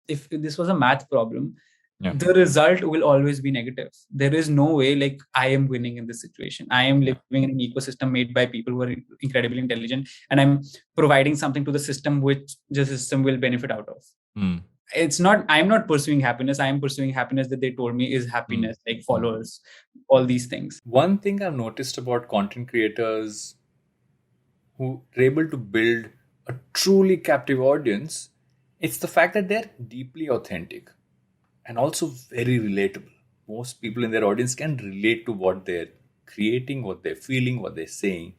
if this was a math problem, Yeah. the result will always be negative. There is no way like I am winning in this situation. I am Yeah. living in an ecosystem made by people who are incredibly intelligent, and I'm providing something to the system which the system will benefit out of. It's not, I'm not pursuing happiness. I am pursuing happiness that they told me is happiness, like followers, all these things. One thing I've noticed about content creators who are able to build a truly captive audience, it's the fact that they're deeply authentic and also very relatable. Most people in their audience can relate to what they're creating, what they're feeling, what they're saying.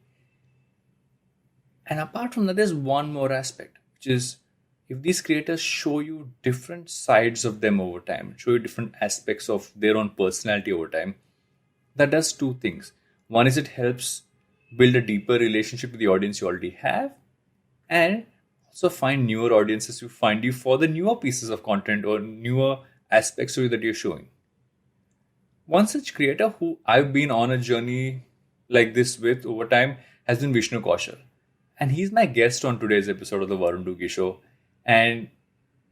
And apart from that, there's one more aspect, which is if these creators show you different sides of them over time, show you different aspects of their own personality over time, that does two things. One is it helps build a deeper relationship with the audience you already have, and also find newer audiences who find you for the newer pieces of content or newer aspects to you that you're showing. One such creator who I've been on a journey like this with over time has been Vishnu Kaushal. And he's my guest on today's episode of the Varun Duggi Show. And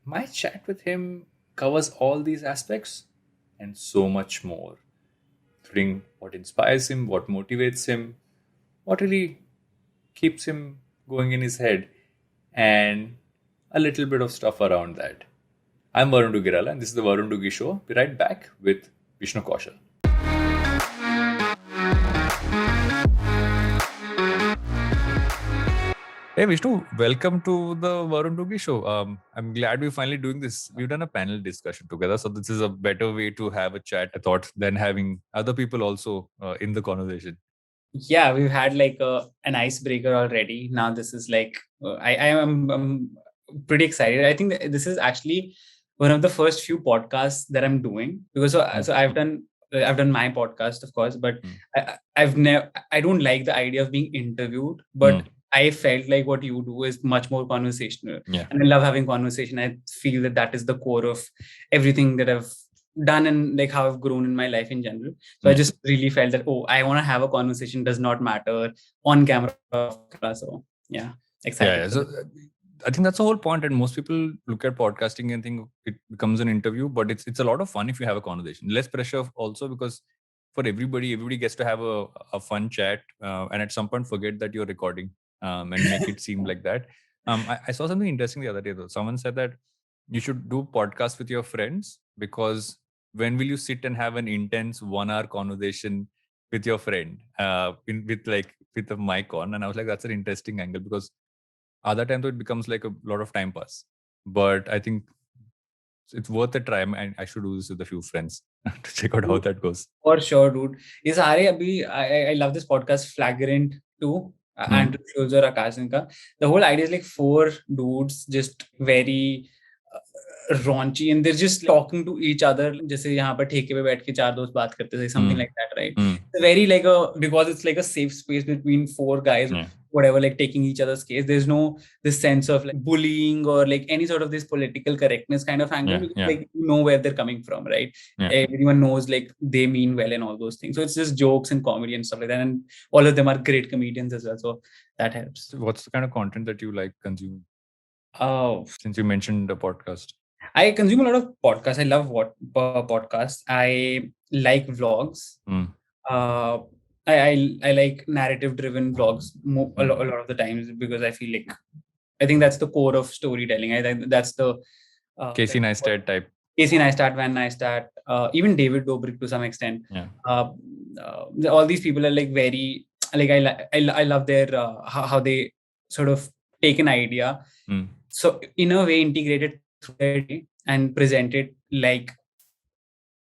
my chat with him covers all these aspects and so much more, including what inspires him, what motivates him, what really keeps him going in his head, and a little bit of stuff around that. I'm Varun Duggi, and this is the Varun Duggi Show. Be right back with Vishnu Kaushal. Hey Vishnu, welcome to the Varun Duggi Show. I'm glad we're finally doing this. We've done a panel discussion together, so this is a better way to have a chat, I thought, than having other people also in the conversation. Yeah, we've had like an icebreaker already. Now this is like I am pretty excited. I think that this is actually one of the first few podcasts that I'm doing, because so I've done my podcast, of course, but I don't like the idea of being interviewed, but I felt like what you do is much more conversational. Yeah. And I love having conversation. I feel that that is the core of everything that I've done and like how I've grown in my life in general. So I just really felt that, oh, I want to have a conversation, does not matter on camera, off camera. So yeah, excited. Yeah. So I think that's the whole point. And most people look at podcasting and think it becomes an interview, but it's a lot of fun if you have a conversation. Less pressure also, because for everybody gets to have a fun chat, and at some point forget that you're recording, and make it seem like that. I saw something interesting the other day though. Someone said that you should do podcasts with your friends, because when will you sit and have an intense 1 hour conversation with your friend with a mic on? And I was like, that's an interesting angle, because other times it becomes like a lot of time pass. But I think it's worth a try, and I should do this with a few friends to check out how that goes. For sure, dude. Ye sare abhi, I love this podcast, Flagrant 2, Andrew Schulz or Akash Sinka. The whole idea is like 4 dudes, just very raunchy, and they're just talking to each other. जैसे यहाँ पर ठेके पे बैठ के 4 दोस्त बात करते थे, something like that, right? It's very like because it's like a safe space between 4 guys, whatever, like taking each other's case. There's no this sense of like bullying or like any sort of this political correctness kind of angle, because like you know where they're coming from, right? Everyone knows like they mean well and all those things. So it's just jokes and comedy and stuff like that, and all of them are great comedians as well. So that helps. What's the kind of content that you like consuming? Oh, since you mentioned the podcast. I consume a lot of podcasts. I love podcasts. I like vlogs. I like narrative driven vlogs a lot of the times, because I feel like I think that's the core of storytelling. I think that's the Casey Neistat type. Casey Neistat, Van Neistat, even David Dobrik to some extent. All these people are like very like I love their how they sort of take an idea, so in a way integrate it through their day and present it like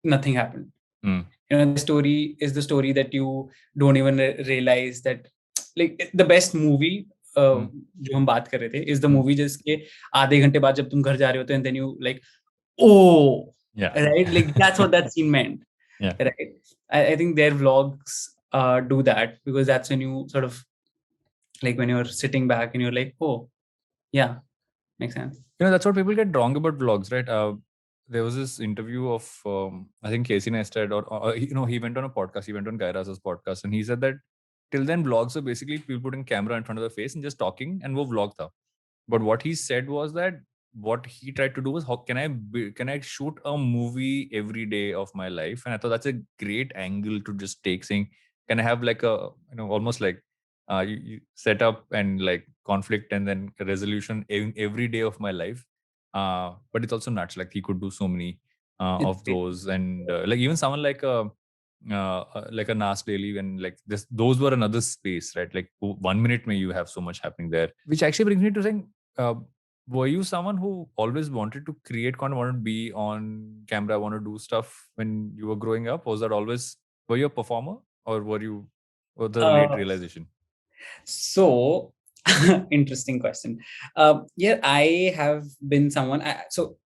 nothing happened. You know, the story is the story that you don't even realize that, like the best movie जो हम बात कर रहे थे is the movie जिसके आधे घंटे बाद जब तुम घर जा रहे होते and then you like, oh, right, like that's what that scene meant. Right. I think their vlogs do that, because that's when you sort of like when you're sitting back and you're like, oh yeah, makes sense. You know, that's what people get wrong about vlogs, right? There was this interview of I think Casey Neistat, or you know, he went on a podcast. He went on Guy Raz's podcast, and he said that till then vlogs are basically people putting camera in front of their face and just talking, and wo vlog tha. But what he said was that what he tried to do was, how can I shoot a movie every day of my life? And I thought that's a great angle to just take, saying, can I have like a, almost like you set up and like conflict and then a resolution every day of my life. But it's also nuts, like he could do so many of those. And like even someone like a Nas Daily, when like this, those were another space, right? Like 1 minute may you have so much happening there, which actually brings me to saying, were you someone who always wanted to create content, wanted to be on camera, want to do stuff when you were growing up? Was that always, were you a performer, or were you, or the late realization? So interesting question. Yeah, I have been someone. So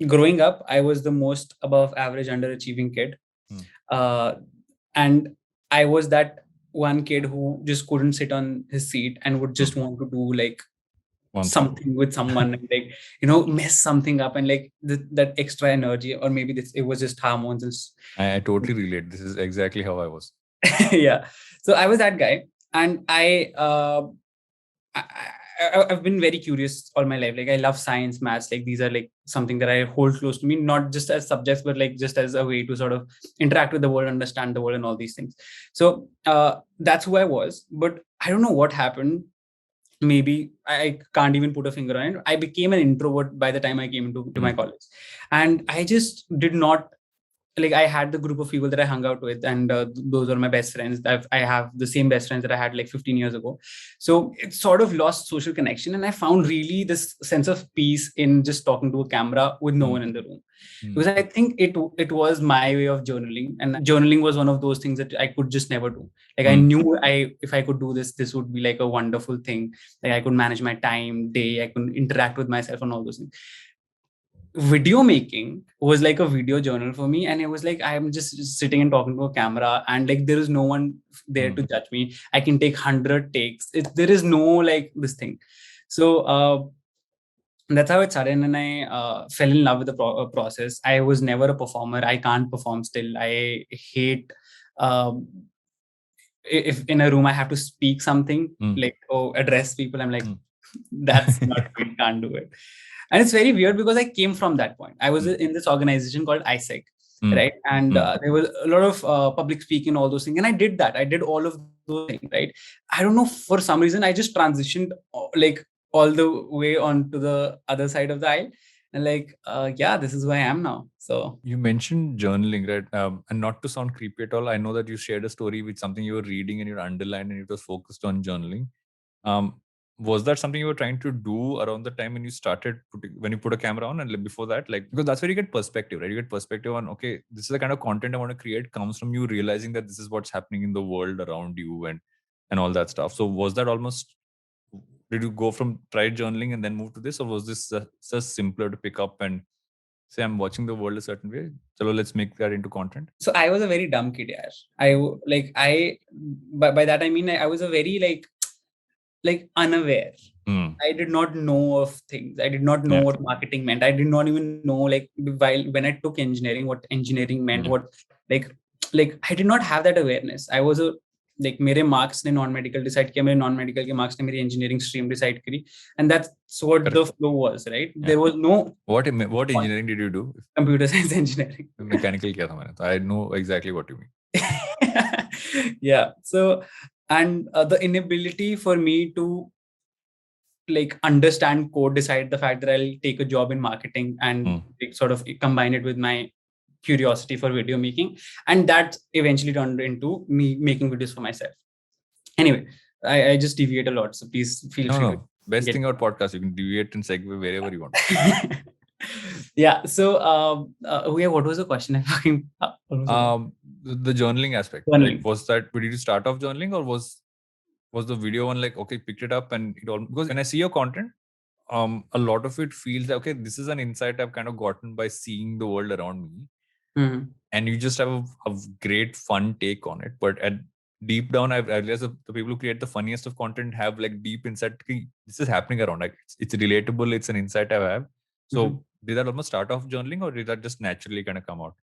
growing up, I was the most above average underachieving kid. And I was that one kid who just couldn't sit on his seat and would just want to do like something with someone and like, mess something up, and like that extra energy, or maybe it was just hormones. And I totally relate. This is exactly how I was. Yeah. So I was that guy, and I've been very curious all my life. Like I love science, maths. Like these are like something that I hold close to me, not just as subjects, but like just as a way to sort of interact with the world, understand the world, and all these things. So that's who I was. But I don't know what happened. Maybe I can't even put a finger on it. I became an introvert by the time I came into my college, and I just did not. Like I had the group of people that I hung out with, and those are my best friends. I have the same best friends that I had like 15 years ago. So it sort of lost social connection, and I found really this sense of peace in just talking to a camera with no one in the room. Because I think it was my way of journaling, and journaling was one of those things that I could just never do. Like I knew if I could do this would be like a wonderful thing. Like I could manage my time, day, I could interact with myself and all those things. Video making was like a video journal for me, and it was like I'm just sitting and talking to a camera, and like there is no one there to judge me. I can take 100 takes. There is no like this thing. So that's how it started, and I fell in love with the process. I was never a performer. I can't perform still. I hate if in a room I have to speak something, like address people. I'm like, that's not good, can't do it. And it's very weird because I came from that point. I was in this organization called ISEC, right? And there was a lot of public speaking, all those things. And I did that. I did all of those things, right? I don't know, for some reason, I just transitioned like all the way onto the other side of the aisle. And like, yeah, this is who I am now. So you mentioned journaling, right? And not to sound creepy at all, I know that you shared a story with something you were reading and you underlined and it was focused on journaling. Was that something you were trying to do around the time when you started when you put a camera on, and before that, like, because that's where you get perspective, right? You get perspective on, okay, this is the kind of content I want to create, comes from you realizing that this is what's happening in the world around you and all that stuff. So was that almost, did you go from try journaling and then move to this, or was this just simpler to pick up and say, I'm watching the world a certain way, so let's make that into content? So I was a very dumb kid, yeah. By that I mean I was a very like unaware. I did not know of things. I did not know what marketing meant. I did not even know, like, when I took engineering, what engineering meant. What like I did not have that awareness. I was like मेरे marks ने non-medical decide किया, मेरे non-medical के marks ने मेरी engineering stream decide करी, and that's what the flow was, right? There was no. What engineering did you do? Computer science engineering. Mechanical किया था मैंने, so I know exactly what you mean. Yeah. So, and the inability for me to like understand code, decide the fact that I'll take a job in marketing and like, sort of combine it with my curiosity for video making, and that eventually turned into me making videos for myself. Anyway, I just deviate a lot, so please feel free. No. Best thing about podcast, you can deviate and segue wherever you want. Yeah. So, what was the question? The journaling aspect. Journaling. Like, was that, did you start off journaling, or was the video one like, okay, picked it up and it all? Because when I see your content, a lot of it feels like, okay, this is an insight I've kind of gotten by seeing the world around me. And you just have a great fun take on it. But at deep down, I've realized the people who create the funniest of content have like deep insight. This is happening around. Like it's relatable. It's an insight I have. So did that almost start off journaling, or did that just naturally kind of come out?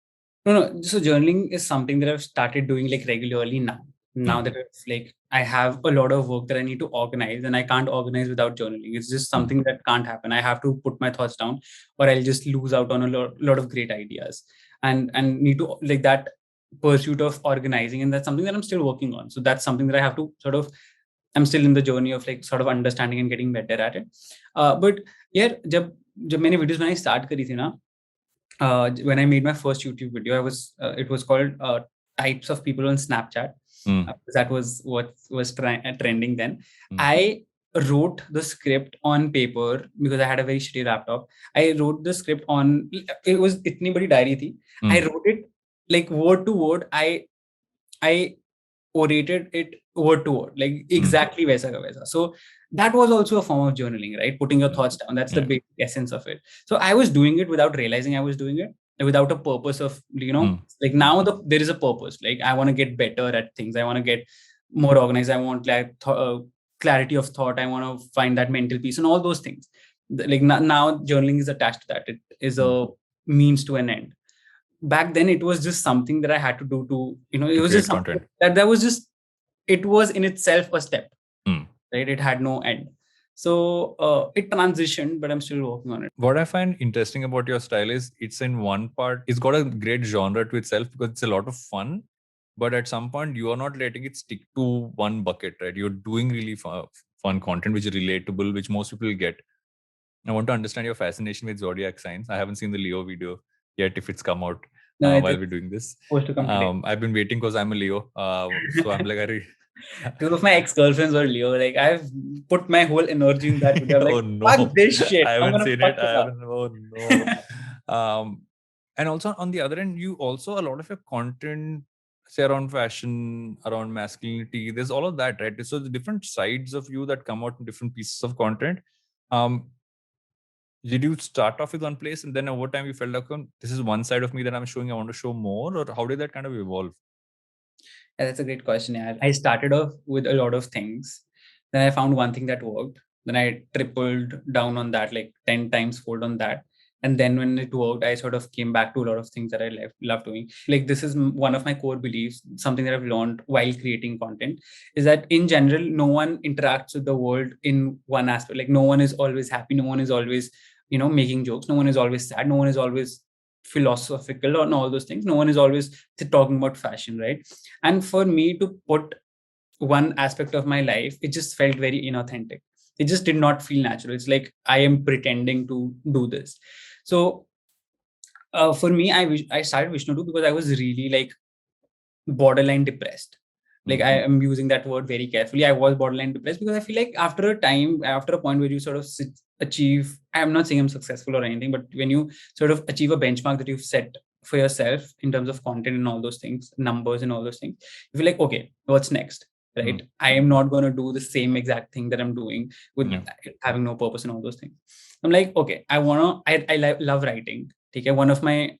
No. So journaling is something that I've started doing like regularly now. now that I have a lot of work that I need to organize, and I can't organize without journaling. It's just something that can't happen. I have to put my thoughts down, or I'll just lose out on a lot of great ideas, and need to that pursuit of organizing, and that's something that I'm still working on. So that's something that I have to I'm still in the journey of sort of understanding and getting better at it. But yeah, जब मैंने videos बनानी start करी थी ना, when I made my first YouTube video, it was called types of people on Snapchat. That was what was trending then. I wrote the script on paper because I had a very shitty laptop. I wrote the script on, it was itni badi diary thi. I wrote it word to word. I orated it word to word, exactly वैसा का वैसा. So that was also a form of journaling, right? Putting your thoughts down. That's the basic essence of it. So I was doing it without realizing I was doing it, without a purpose of, now there is a purpose. I want to get better at things. I want to get more organized. I want clarity of thought. I want to find that mental peace and all those things. Now journaling is attached to that. It is a means to an end. Back then it was just something that I had to do to, it was just something that was just, it was in itself a step, right? It had no end. So it transitioned, but I'm still working on it. What I find interesting about your style is it's in one part, it's got a great genre to itself because it's a lot of fun, but at some point you are not letting it stick to one bucket, right? You're doing really fun content, which is relatable, which most people get. I want to understand your fascination with zodiac signs. I haven't seen the Leo video yet, if it's come out while we're doing this. I've been waiting because I'm a Leo. So I'm like, two of my ex-girlfriends were Leo. I've put my whole energy in that video. Oh no, fuck this shit. I haven't seen it. Oh no. And also on the other end, you also, a lot of your content, say around fashion, around masculinity, there's all of that, right? So the different sides of you that come out in different pieces of content. Did you start off with one place and then over time you felt like, oh, this is one side of me that I'm showing, I want to show more? Or how did that kind of evolve? Yeah, that's a great question. Yeah. I started off with a lot of things. Then I found one thing that worked. Then I tripled down on that, 10 times fold on that. And then when it worked, I sort of came back to a lot of things that I love doing. This is one of my core beliefs, something that I've learned while creating content, is that in general, no one interacts with the world in one aspect. No one is always happy. No one is always, making jokes. No one is always sad. No one is always philosophical on all those things. No one is always talking about fashion, right? And for me to put one aspect of my life, it just felt very inauthentic. It just did not feel natural. It's like I am pretending to do this. So for me, I started Vishnu because I was really borderline depressed. I am using that word very carefully. I was borderline depressed because I feel like after a point where you sort of achieve, I'm not saying I'm successful or anything, but when you sort of achieve a benchmark that you've set for yourself in terms of content and all those things, numbers and all those things, you feel like, okay, what's next? Right? I am not going to do the same exact thing that I'm doing with having no purpose and all those things. I'm like, okay, I love writing. Okay, one of my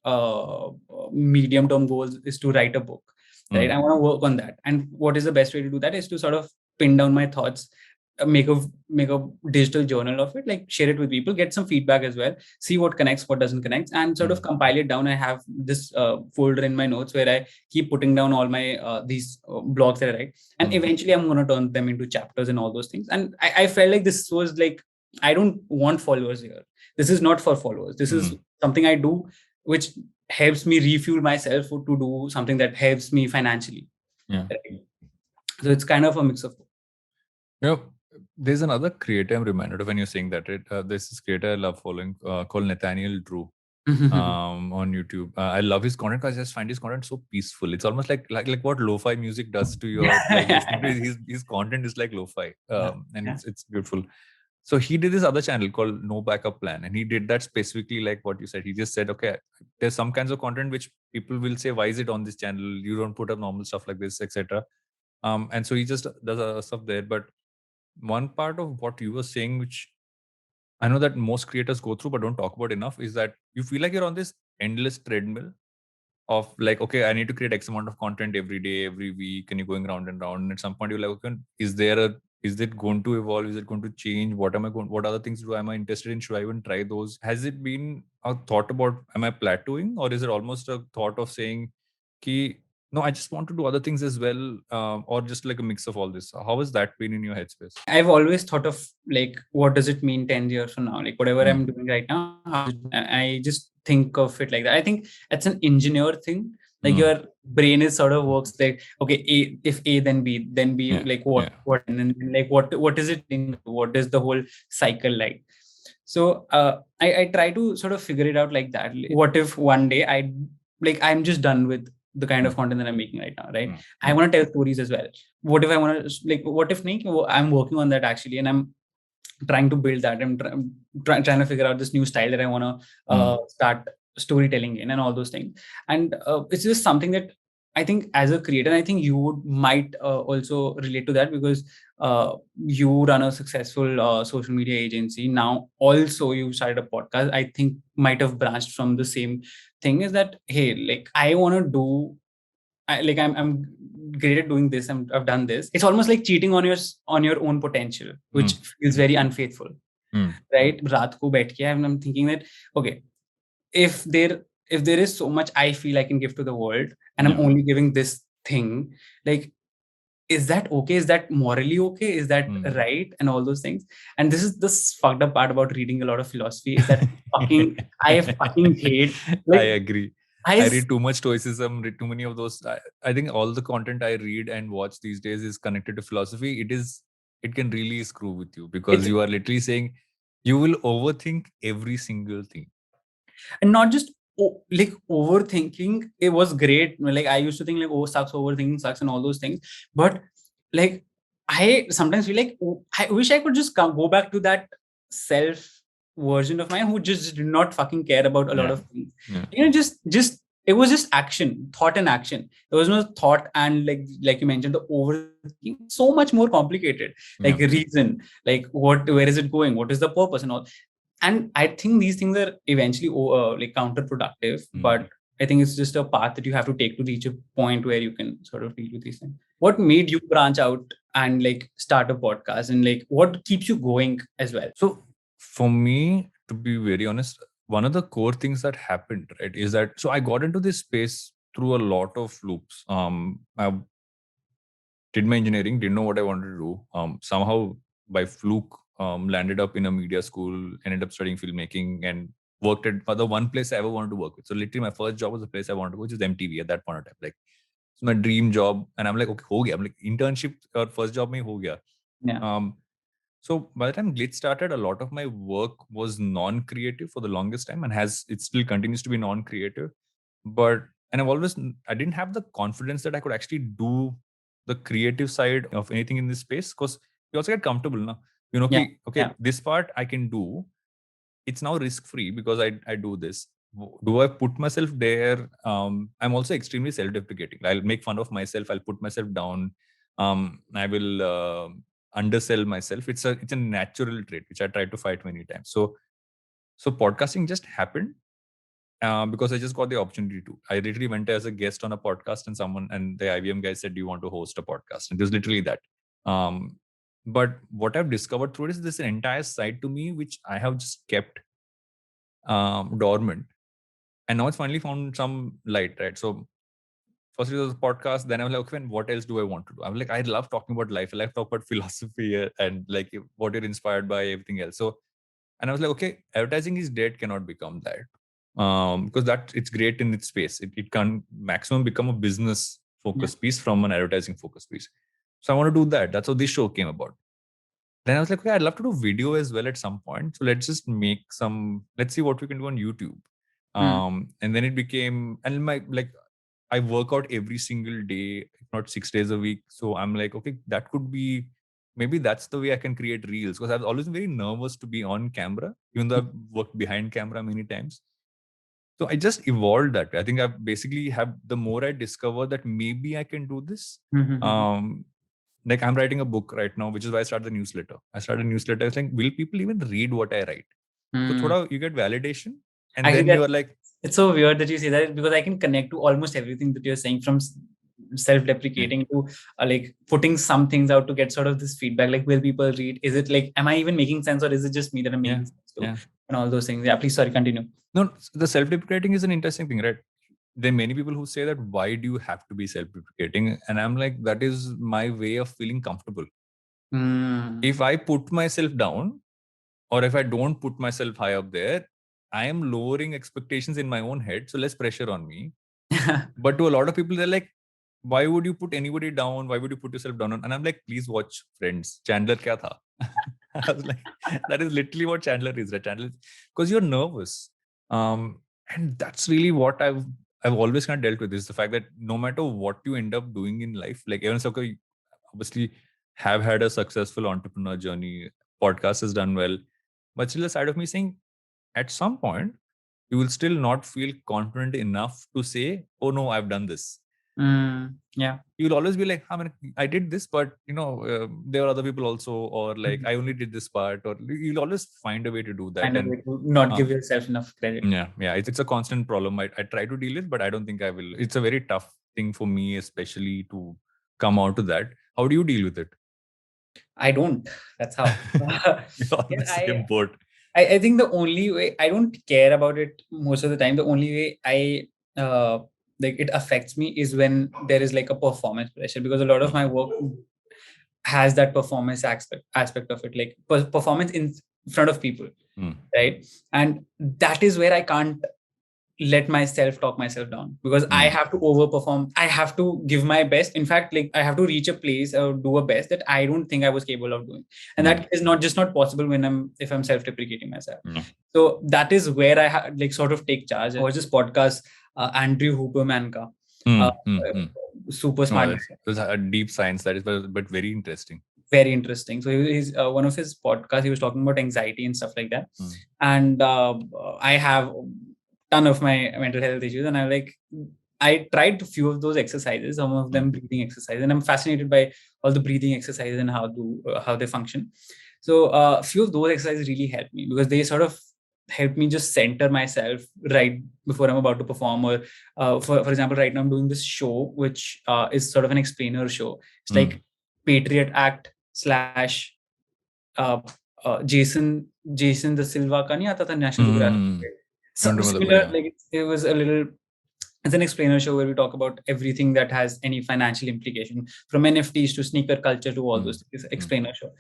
medium term goals is to write a book. Right? I want to work on that. And what is the best way to do that is to sort of pin down my thoughts, make a digital journal of it, share it with people, get some feedback as well, see what connects, what doesn't connect, and sort of compile it down. I have this folder in my notes where I keep putting down all my these blogs that I write, and eventually I'm going to turn them into chapters and all those things. And I felt like this was I don't want followers here. This is not for followers. This is something I do which helps me refuel myself to do something that helps me financially. Yeah. Right? So it's kind of a mix of. There's another creator I'm reminded of when you're saying that. There's this creator I love following called Nathaniel Drew on YouTube. I love his content because I just find his content so peaceful. It's almost like what lo-fi music does to your his content is like lo-fi, and it's beautiful. So he did this other channel called No Backup Plan, and he did that specifically like what you said. He just said, okay, there's some kinds of content which people will say, why is it on this channel? You don't put up normal stuff like this, etc. And so he just does stuff there. But one part of what you were saying, which I know that most creators go through but don't talk about enough, is that you feel like you're on this endless treadmill of okay, I need to create X amount of content every day, every week, and you're going round and round. And at some point you're like, okay, is it going to evolve? Is it going to change? What other things am I interested in? Should I even try those? Has it been a thought about, am I plateauing? Or is it almost a thought of saying, no, I just want to do other things as well, or just like a mix of all this. How has that been in your headspace? I've always thought of like, what does it mean 10 years from now? Like whatever I'm doing right now, I just think of it like that. I think it's an engineer thing. Like your brain is sort of works like, okay, A, if A, then B, like what, and then like what is it? What is the whole cycle like? So I try to sort of figure it out like that. What if one day I'm just done with the kind of content that I'm making right now, right? I want to tell stories as well. What if I want to what if I'm working on that actually, and I'm trying to build that. I'm trying to figure out this new style that I want to start storytelling in, and all those things. And it's just something that I think as a creator, I think you might also relate to that, because you run a successful social media agency. Now also you started a podcast. I think might have branched from the same thing, is that, hey, like I want to do, I'm great at doing this. I've done this. It's almost like cheating on your own potential, which feels very unfaithful, right? Raat ko baith ke, I'm thinking that, okay, if there is so much I feel I can give to the world, and I'm only giving this thing, like, is that okay? Is that morally okay? Is that right? And all those things. And this is this fucked up part about reading a lot of philosophy, is that I fucking hate. Like, I agree. I read too much stoicism, read too many of those. I think all the content I read and watch these days is connected to philosophy. It can really screw with you, because you are literally saying you will overthink every single thing. And not just like overthinking. It was great. Like I used to think like, oh, sucks, overthinking sucks, and all those things. But like I sometimes feel like, oh, I wish I could just go back to that self version of mine who just did not fucking care about a lot of things. You know, just it was just action, thought and action. There was no thought and like you mentioned, the overthinking, so much more complicated. Like reason, like where is it going? What is the purpose and all? And I think these things are eventually like counterproductive, but I think it's just a path that you have to take to reach a point where you can sort of deal with these things. What made you branch out and like start a podcast, and like what keeps you going as well? So for me, to be very honest, one of the core things that happened, right, is that, so I got into this space through a lot of loops. I did my engineering, didn't know what I wanted to do. Somehow by fluke, landed up in a media school, ended up studying filmmaking, and worked at the one place I ever wanted to work with. So literally my first job was the place I wanted to go, which is MTV at that point of time. Like, it's my dream job. And I'm like, okay, ho gaya. I'm like, internship or first job mein ho gaya. Yeah. So by the time Glitch started, a lot of my work was non-creative for the longest time, and it still continues to be non-creative. And I didn't have the confidence that I could actually do the creative side of anything in this space, because you also get comfortable now. You know, this part I can do. It's now risk-free because I do this. Do I put myself there? I'm also extremely self-deprecating. I'll make fun of myself. I'll put myself down. I will undersell myself. It's a natural trait which I tried to fight many times. So podcasting just happened because I just got the opportunity to. I literally went as a guest on a podcast, and the IBM guy said, "Do you want to host a podcast?" And it was literally that. But what I've discovered through it is this entire side to me, which I have just kept dormant, and now it's finally found some light, right? So first it was a podcast, then I was like, okay, what else do I want to do? I'm like, I love talking about life. I like talking about philosophy and like what you're inspired by, everything else. So, and I was like, okay, advertising is dead, cannot become that. Because it's great in its space. It can maximum become a business focused piece from an advertising focused piece. So I want to do that. That's how this show came about. Then I was like, okay, I'd love to do video as well at some point. So let's just let's see what we can do on YouTube. And then it became, and I work out every single day, if not 6 days a week. So I'm like, okay, that could be, maybe that's the way I can create reels. Because I've always been very nervous to be on camera, even though I've worked behind camera many times. So I just evolved that way. I think I've basically the more I discover that maybe I can do this. Like I'm writing a book right now, which is why I started the newsletter. I started a newsletter. I was like, will people even read what I write? So you get validation. And then you're like, it's so weird that you say that, because I can connect to almost everything that you're saying, from self-deprecating to like putting some things out to get sort of this feedback. Like, will people read? Is it like, am I even making sense, or is it just me that I'm making sense to? And all those things. Yeah, please, sorry, continue. No, the self-deprecating is an interesting thing, right? there are many people who say that, why do you have to be self-deprecating? And I'm like, that is my way of feeling comfortable. If I put myself down, or if I don't put myself high up there, I am lowering expectations in my own head, so less pressure on me. But to a lot of people, they're like, why would you put anybody down? Why would you put yourself down? And I'm like, please watch Friends. Chandler kya tha? I was like, that is literally what Chandler is, right? Chandler, because you're nervous. And that's really what I've always kind of dealt with, is the fact that no matter what you end up doing in life, like Evan Sokka obviously have had a successful entrepreneur journey, podcast has done well, but still a side of me saying, at some point, you will still not feel confident enough to say, oh no, I've done this. Yeah. You'll always be like, I did this, but there are other people also, or like, I only did this part, or you'll always find a way to do that. Find a way to not give yourself enough credit. Yeah. It's a constant problem. I try to deal with, but I don't think I will. It's a very tough thing for me, especially to come out to that. How do you deal with it? I don't. That's how. You're on the same boat. I think the only way, I don't care about it most of the time. The only way like it affects me is when there is like a performance pressure, because a lot of my work has that performance aspect of it, like performance in front of people, right? And that is where I can't let myself talk myself down, because I have to overperform. I have to give my best. In fact, like I have to reach a place or do a best that I don't think I was capable of doing. And that is not possible if I'm self-deprecating myself. So that is where I like sort of take charge. I watched this podcast, Andrew Huberman ka. Super smart. It was a deep science, that is, but very interesting. Very interesting. So he's one of his podcasts, he was talking about anxiety and stuff like that. And I have ton of my mental health issues, and I tried a few of those exercises, some of them breathing exercises, and I'm fascinated by all the breathing exercises and how they function. So a few of those exercises really helped me, because they sort of help me just center myself right before I'm about to perform. Or for example, right now I'm doing this show, which is sort of an explainer show. It's like Patriot Act / Jason the Silva ka nahi aata tha National Geographic. Similar, like it was a little. It's an explainer show where we talk about everything that has any financial implication, from NFTs to sneaker culture to all those things. Explainer show.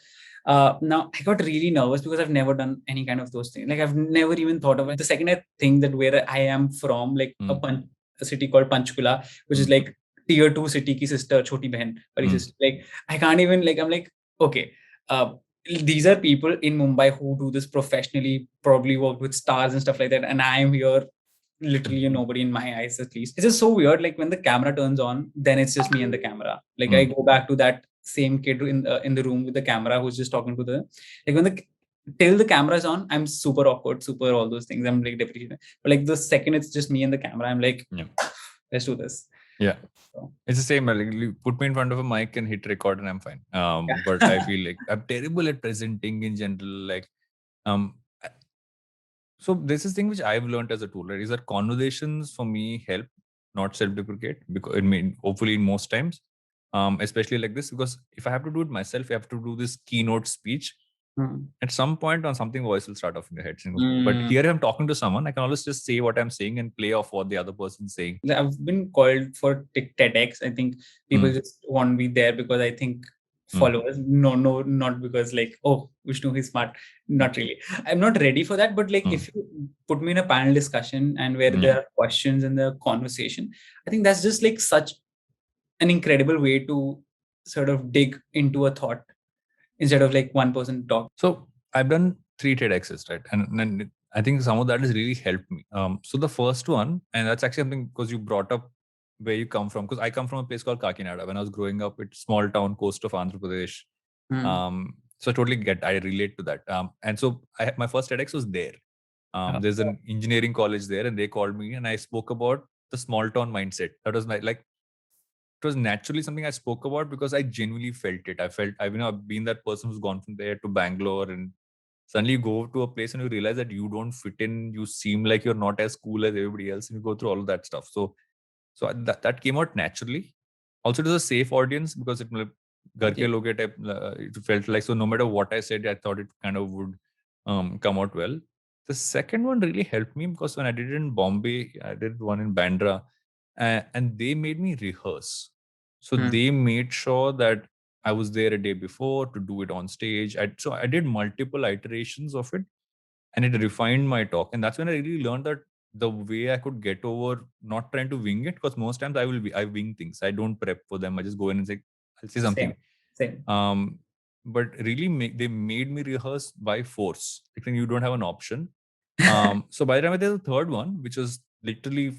Now I got really nervous because I've never done any kind of those things. Like I've never even thought of it. The second I think that where I am from, like a city called Panchkula, which is like tier 2 city ki sister, choti behan, sister. Like I can't even, like I'm like, okay, these are people in Mumbai who do this professionally, probably work with stars and stuff like that, and I am here literally nobody in my eyes, at least. It's just so weird. Like when the camera turns on, then it's just me and the camera. Like I go back to that same kid in the room with the camera who's just talking to like when till the camera is on, I'm super awkward, super all those things. I'm like depreciated. But like the second it's just me and the camera, I'm like, let's do this. Yeah. So it's the same. Like, you put me in front of a mic and hit record and I'm fine. But I feel like I'm terrible at presenting in general. Like, so this is thing which I've learned as a tool, right? Is that conversations for me help not self-deprecate, because hopefully most times, especially like this, because if I have to do it myself, I have to do this keynote speech. At some point on something, voice will start off in your head. But here if I'm talking to someone, I can always just say what I'm saying and play off what the other person's saying. I've been called for TEDx. I think people just want me there because I think followers. No, not because like, oh, Vishnu, he's smart. Not really. I'm not ready for that. But like if you put me in a panel discussion and where there are questions in the conversation, I think that's just like such an incredible way to sort of dig into a thought instead of like one person talk. So I've done 3 TEDx's, right? And I think some of that has really helped me. So the first one, and that's actually something because you brought up where you come from, because I come from a place called Kakinada. When I was growing up, it's small town coast of Andhra Pradesh. So I totally I relate to that. And so my first TEDx was there. There's an engineering college there, and they called me, and I spoke about the small town mindset. That was it was naturally something I spoke about because I genuinely felt it. I've been that person who's gone from there to Bangalore, and suddenly you go to a place and you realize that you don't fit in. You seem like you're not as cool as everybody else, and you go through all of that stuff. So that came out naturally. Also, it was a safe audience because it felt like, so no matter what I said, I thought it kind of would come out well. The second one really helped me because when I did it in Bombay, I did one in Bandra. and they made me rehearse. So they made sure that I was there a day before to do it on stage. So I did multiple iterations of it, and it refined my talk. And that's when I really learned that the way I could get over not trying to wing it, because most times I wing things. I don't prep for them. I just go in and say, I'll say something. Same. But really they made me rehearse by force. Like, you don't have an option. So by the time I did the third one, which was literally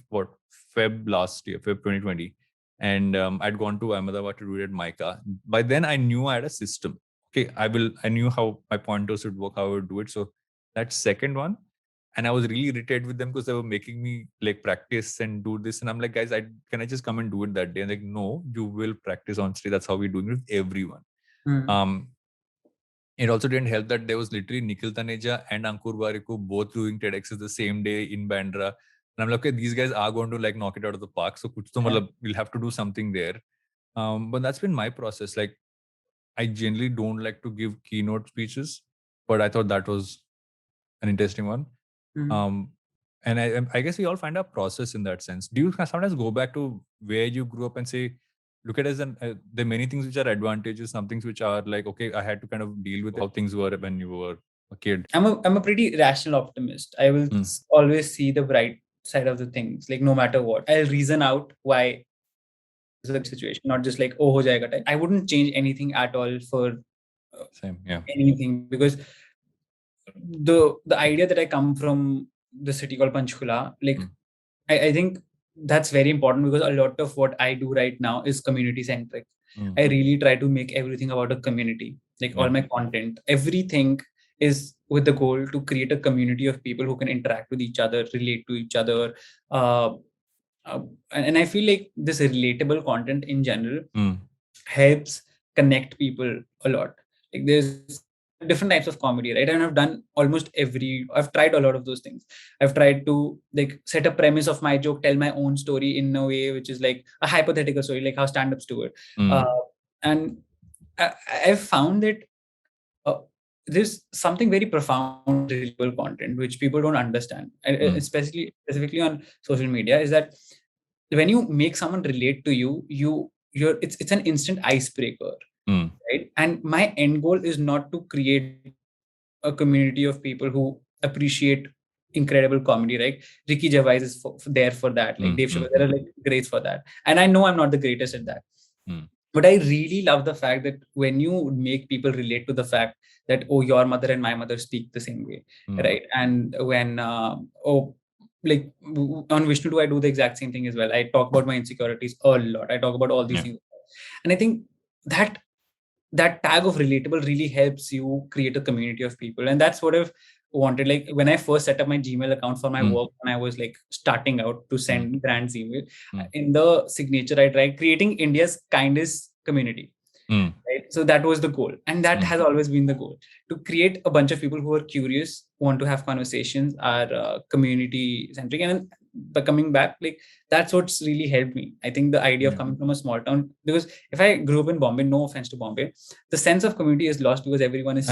Feb last year, Feb 2020, and I'd gone to Ahmedabad to do it at Mica. By then I knew I had a system. Okay, I knew how my pointers would work, how I would do it. So that second one, and I was really irritated with them because they were making me like practice and do this, and I'm like, guys, can I just come and do it that day? And like, no, you will practice on stage. That's how we're doing it with everyone. It also didn't help that there was literally Nikhil Taneja and Ankur Warikoo both doing TEDx's the same day in Bandra. And I'm like, okay, these guys are going to like knock it out of the park. So we'll have to do something there. But that's been my process. Like, I generally don't like to give keynote speeches, but I thought that was an interesting one. And I guess we all find our process in that sense. Do you sometimes go back to where you grew up and say, look at it as there are many things which are advantages, some things which are like, okay, I had to kind of deal with how things were when you were a kid. I'm a pretty rational optimist. I will always see the bright side of the things, like no matter what. I'll reason out why the situation, not just like, oh, ho jayega type. I wouldn't change anything at all for anything, because the idea that I come from the city called Panchkula, like I think that's very important, because a lot of what I do right now is community centric. I really try to make everything about a community, like all my content, everything is with the goal to create a community of people who can interact with each other, relate to each other. And I feel like this relatable content in general helps connect people a lot. Like, there's different types of comedy, right? And I've done I've tried a lot of those things. I've tried to like set a premise of my joke, tell my own story in a way which is like a hypothetical story, like how stand-ups do it. And I've found that there's something very profound relatable content which people don't understand, specifically on social media, is that when you make someone relate to it's an instant icebreaker, right? And my end goal is not to create a community of people who appreciate incredible comedy, right? Ricky Gervais is there for that, like Dave Chappelle, there are like greats for that, and I know I'm not the greatest at that. But I really love the fact that when you make people relate to the fact that, oh, your mother and my mother speak the same way, right? And when like on Vishnu Do, I do the exact same thing as well. I talk about my insecurities a lot. I talk about all these things, and I think that tag of relatable really helps you create a community of people. And that's what I've wanted. Like, when I first set up my Gmail account for my work, when I was like starting out to send grants email, in the signature I tried creating India's kindest community. Right? So that was the goal, and that has always been the goal, to create a bunch of people who are curious, want to have conversations, are community centric. And by coming back, like, that's what's really helped me. I think the idea of coming from a small town, because if I grew up in Bombay, no offense to Bombay, the sense of community is lost because everyone is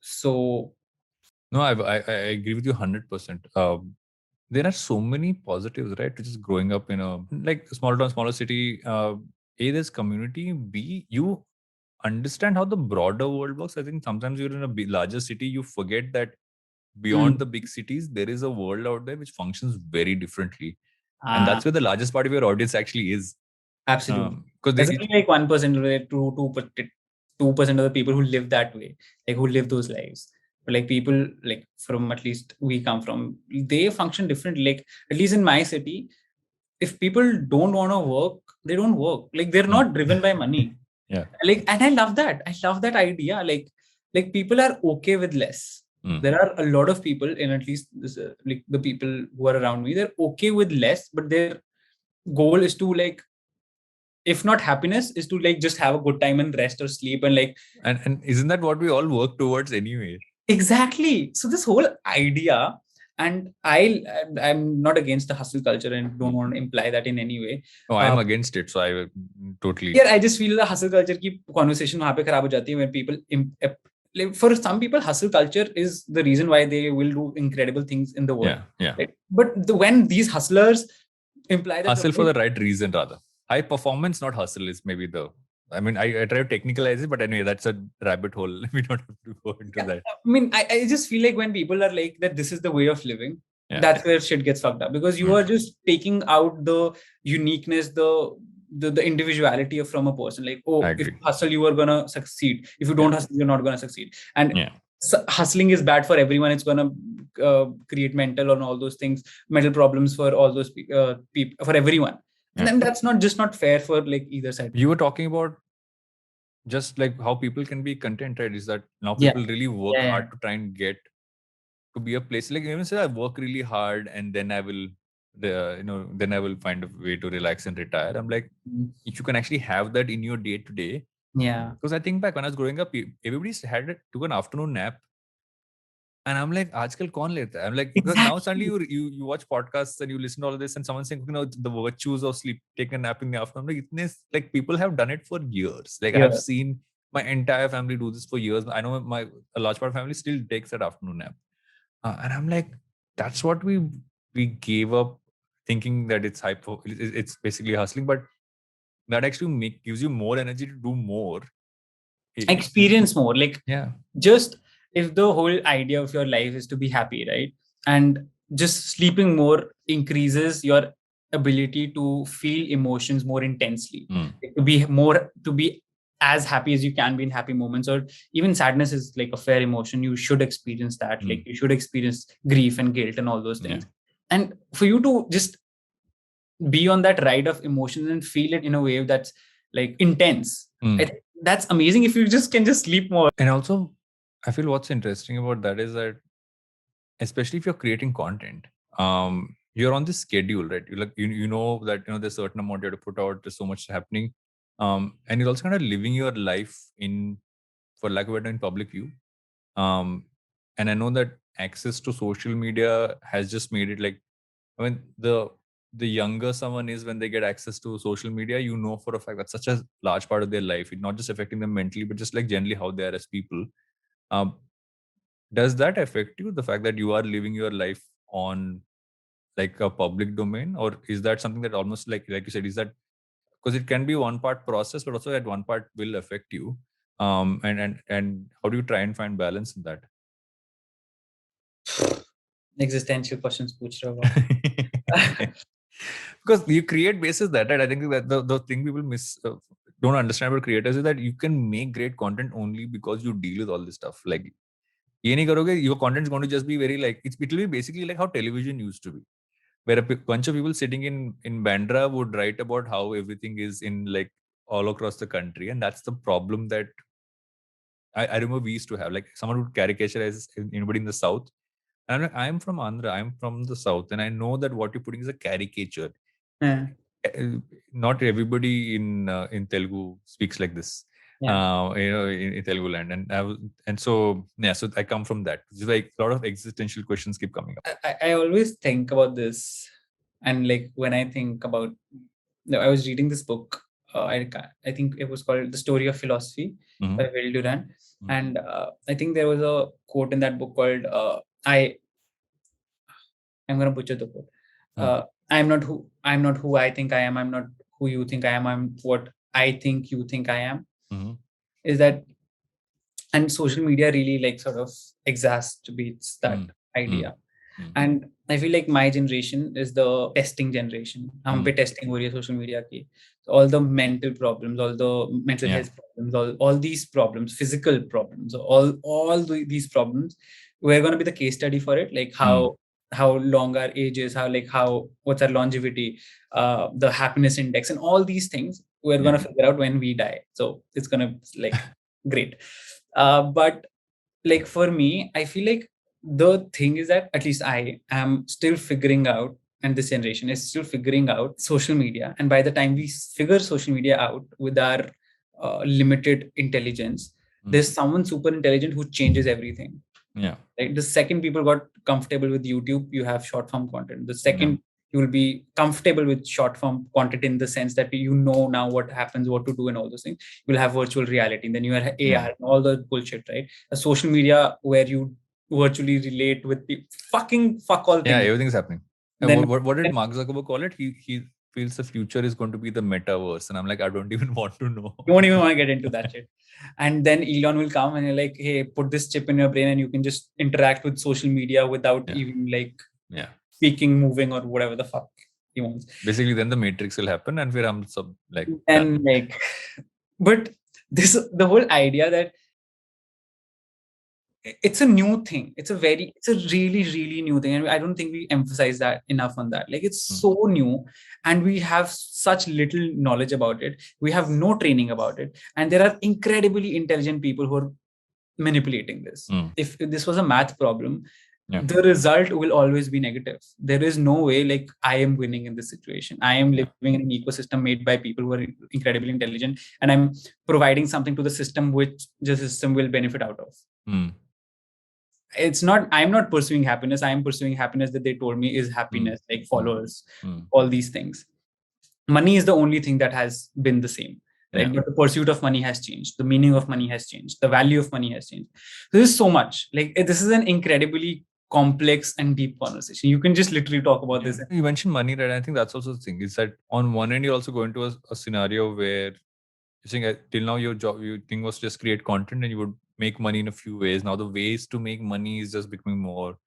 so. No, I agree with you 100%. There are so many positives, right? To just growing up in a like small town, smaller city. A, there's community. B, you understand how the broader world works. I think sometimes you're in a larger city, you forget that beyond the big cities, there is a world out there which functions very differently. And that's where the largest part of your audience actually is. Absolutely. Because there's like 1% to 2% of the people who live that way, like who live those lives. But like people like from at least we come from, they function differently. Like, at least in my city, if people don't want to work, they don't work. Like, they're not driven by money. Like, and I love that. I love that idea. Like people are okay with less. There are a lot of people, and at least this, like the people who are around me, they're okay with less, but their goal is to, like, if not happiness, is to like just have a good time and rest or sleep and like. And isn't that what we all work towards anyway? Exactly. So this whole idea, and I'm not against the hustle culture and don't want to imply that in any way. Oh, I'm against it. So I totally. Yeah, I just feel the hustle culture ki conversation wahan pe kharab ho jati hai when people like, for some people, hustle culture is the reason why they will do incredible things in the world. Yeah. Right? But when these hustlers imply that hustle for the right reason rather. High performance, not hustle, is maybe the. I mean, I try to technicalize it, but anyway, that's a rabbit hole. We don't have to go into that. I mean, I just feel like when people are like that, this is the way of living. Yeah. That's where shit gets fucked up, because you are just taking out the uniqueness, the individuality from a person. Like, oh, if you hustle, you are gonna succeed. If you don't hustle, you're not gonna succeed. And hustling is bad for everyone. It's gonna create mental and all those things, mental problems for all those people, for everyone. And then that's not fair for like either side. You were talking about just like how people can be content, right? Is that now people really work hard to try and get to be a place, like even say I work really hard and then I will then I will find a way to relax and retire. I'm like, if you can actually have that in your day to day. Yeah. Because I think back when I was growing up, everybody took an afternoon nap. And I'm like, aajkal kaun leta hai? I'm like, because now suddenly you watch podcasts and you listen to all of this and someone's saying, the virtues of sleep, take a nap in the afternoon. I'm like, like people have done it for years. Like I have seen my entire family do this for years. I know a large part of family still takes that afternoon nap. And I'm like, that's what we gave up thinking that it's basically hustling, but that actually gives you more energy to do more. Experience more. Like, just if the whole idea of your life is to be happy, right? And just sleeping more increases your ability to feel emotions more intensely, like to be as happy as you can be in happy moments, or even sadness is like a fair emotion. You should experience that. Like you should experience grief and guilt and all those things. And for you to just be on that ride of emotions and feel it in a way that's like intense, that's amazing if you can just sleep more. And also, I feel what's interesting about that is that, especially if you're creating content, you're on this schedule, right? You know that there's a certain amount you have to put out. There's so much happening, and you're also kind of living your life in, for lack of a better, in public view. And I know that access to social media has just made it like, I mean, the younger someone is when they get access to social media, for a fact that's such a large part of their life. It's not just affecting them mentally, but just like generally how they are as people. Does that affect you, the fact that you are living your life on like a public domain, or is that something that almost like you said, is that because it can be one part process, but also at one part will affect you? And how do you try and find balance in that? Existential questions, puch raha. Because you create bases that, right? I think that the thing people don't understand about creators is that you can make great content only because you deal with all this stuff. Like, your content is going to just be very like, it will be basically like how television used to be, where a bunch of people sitting in Bandra would write about how everything is in like all across the country. And that's the problem that I remember we used to have. Like someone would caricaturize anybody in the South. And I'm like, I'm from Andhra, I'm from the South, and I know that what you're putting is a caricature. Not everybody in Telugu speaks like this. In Telugu land, and so I come from that. It's like a lot of existential questions keep coming up. I always think about this, and like when I think about, I was reading this book. I think it was called The Story of Philosophy by Will Durant, and I think there was a quote in that book called I'm gonna butcher the quote. I'm not who I think I am. I'm not who you think I am. I'm what I think you think I am. Is that, and social media really like sort of exacerbates that idea. And I feel like my generation is the testing generation. हम पे testing हो रही है social media की. So all the mental problems, all the mental health problems, all these problems, physical problems, all these problems, we're going to be the case study for it. Like how long our age is, what's our longevity, the happiness index, and all these things we're going to figure out when we die. So it's going to like great. But like for me, I feel like the thing is that at least I am still figuring out, and this generation is still figuring out social media. And by the time we figure social media out with our limited intelligence, there's someone super intelligent who changes everything. Right? The second people got comfortable with YouTube, you have short form content. The second you will be comfortable with short form content in the sense that now what happens, what to do, and all those things. You'll have virtual reality, and then you have AR and all the bullshit, right? A social media where you virtually relate with the fuck all things. Yeah, everything's happening. Then what did Mark Zuckerberg call it? He feels the future is going to be the metaverse, and I'm like, I don't even want to know. You won't even want to get into that shit. And then Elon will come and you're like, hey, put this chip in your brain and you can just interact with social media without even like speaking, moving, or whatever the fuck he wants. Basically, then the Matrix will happen, and we're like. And like, but the whole idea that it's a new thing. It's a really, really new thing. And I don't think we emphasize that enough on that. Like, it's so new and we have such little knowledge about it. We have no training about it. And there are incredibly intelligent people who are manipulating this. If this was a math problem, the result will always be negative. There is no way like I am winning in this situation. I am living in an ecosystem made by people who are incredibly intelligent, and I'm providing something to the system which the system will benefit out of. It's not, I'm not pursuing happiness. I am pursuing happiness that they told me is happiness, like followers, all these things. Money is the only thing that has been the same, right? But the pursuit of money has changed. The meaning of money has changed. The value of money has changed. So there's so much. Like, this is an incredibly complex and deep conversation. You can just literally talk about this. You mentioned money, right? I think that's also the thing. Is that on one end, you're also going to a scenario where you're saying till now your job, your thing was just create content and you would make money in a few ways. Now the ways to make money is just becoming more.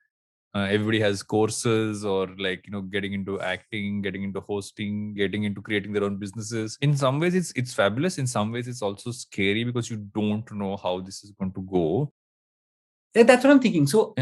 Everybody has courses, or like, getting into acting, getting into hosting, getting into creating their own businesses. In some ways it's fabulous. In some ways it's also scary because you don't know how this is going to go. That's what I'm thinking. So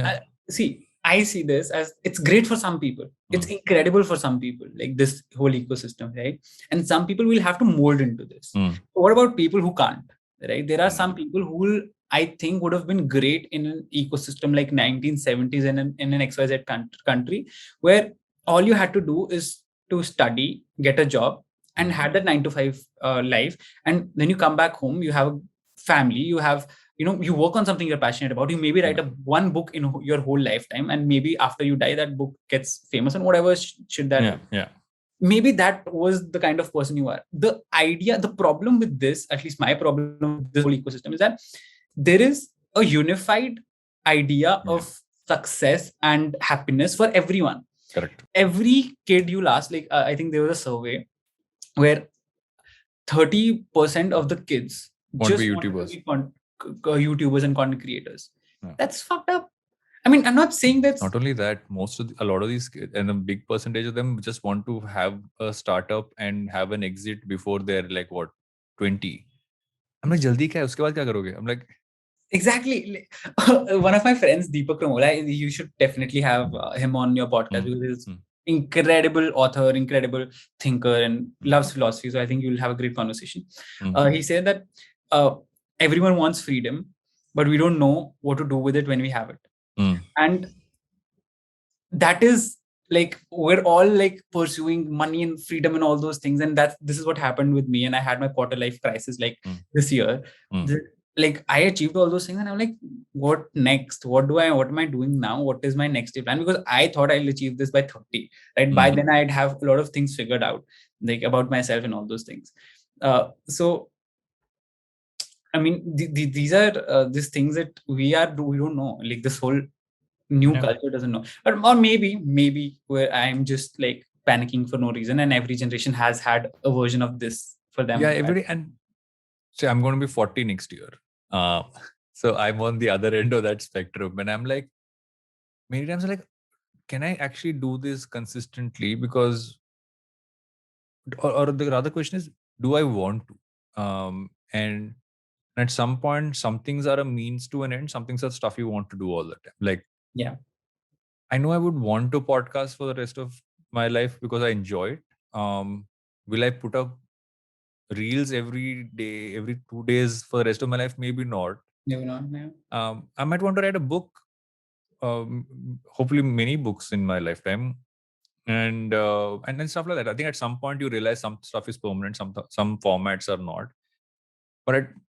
I see this as, it's great for some people. It's incredible for some people, like this whole ecosystem, right? And some people will have to mold into this. What about people who can't, right? There are some people who will, I think, would have been great in an ecosystem like 1970s in an XYZ country, where all you had to do is to study, get a job, and had that 9 to 5 life. And then you come back home, you have a family, you have, you work on something you're passionate about. You maybe write one book in your whole lifetime, and maybe after you die, that book gets famous and whatever should that. Maybe that was the kind of person you are. The problem with this, at least my problem with this whole ecosystem, is that there is a unified idea of success and happiness for everyone. Correct. Every kid you'll ask, like, I think there was a survey where 30% of the kids want to be YouTubers. YouTubers and content creators. That's fucked up. I mean, I'm not saying that. Not only that, a lot of these kids, and a big percentage of them just want to have a startup and have an exit before they're like 20. I'm like, jaldi kya hai? Uske baad kya karoge? I'm like, exactly. One of my friends, Deepak Ramola, you should definitely have him on your podcast because he's incredible author, incredible thinker, and loves philosophy. So I think you'll have a great conversation. He said that everyone wants freedom, but we don't know what to do with it when we have it. And that is like, we're all like pursuing money and freedom and all those things. And this is what happened with me. And I had my quarter life crisis like this year. Like, I achieved all those things and I'm like, what next? What am I doing now? What is my next plan? Because I thought I'll achieve this by 30, right? By then I'd have a lot of things figured out, like about myself and all those things. So I mean, these are these things that we don't know. Like, this whole new culture doesn't know. Or maybe where I'm just like panicking for no reason, and every generation has had a version of this for them. Yeah, and so I'm going to be 40 next year. So I'm on the other end of that spectrum, and I'm like, many times I'm like, can I actually do this consistently? Because, or the other question is, do I want to? And at some point, some things are a means to an end. Some things are stuff you want to do all the time. Like, I know I would want to podcast for the rest of my life because I enjoy it. Will I put up reels every day, every 2 days for the rest of my life? Maybe not. Maybe not. Yeah. I might want to write a book. Hopefully, many books in my lifetime, and then stuff like that. I think at some point you realize some stuff is permanent, some formats are not.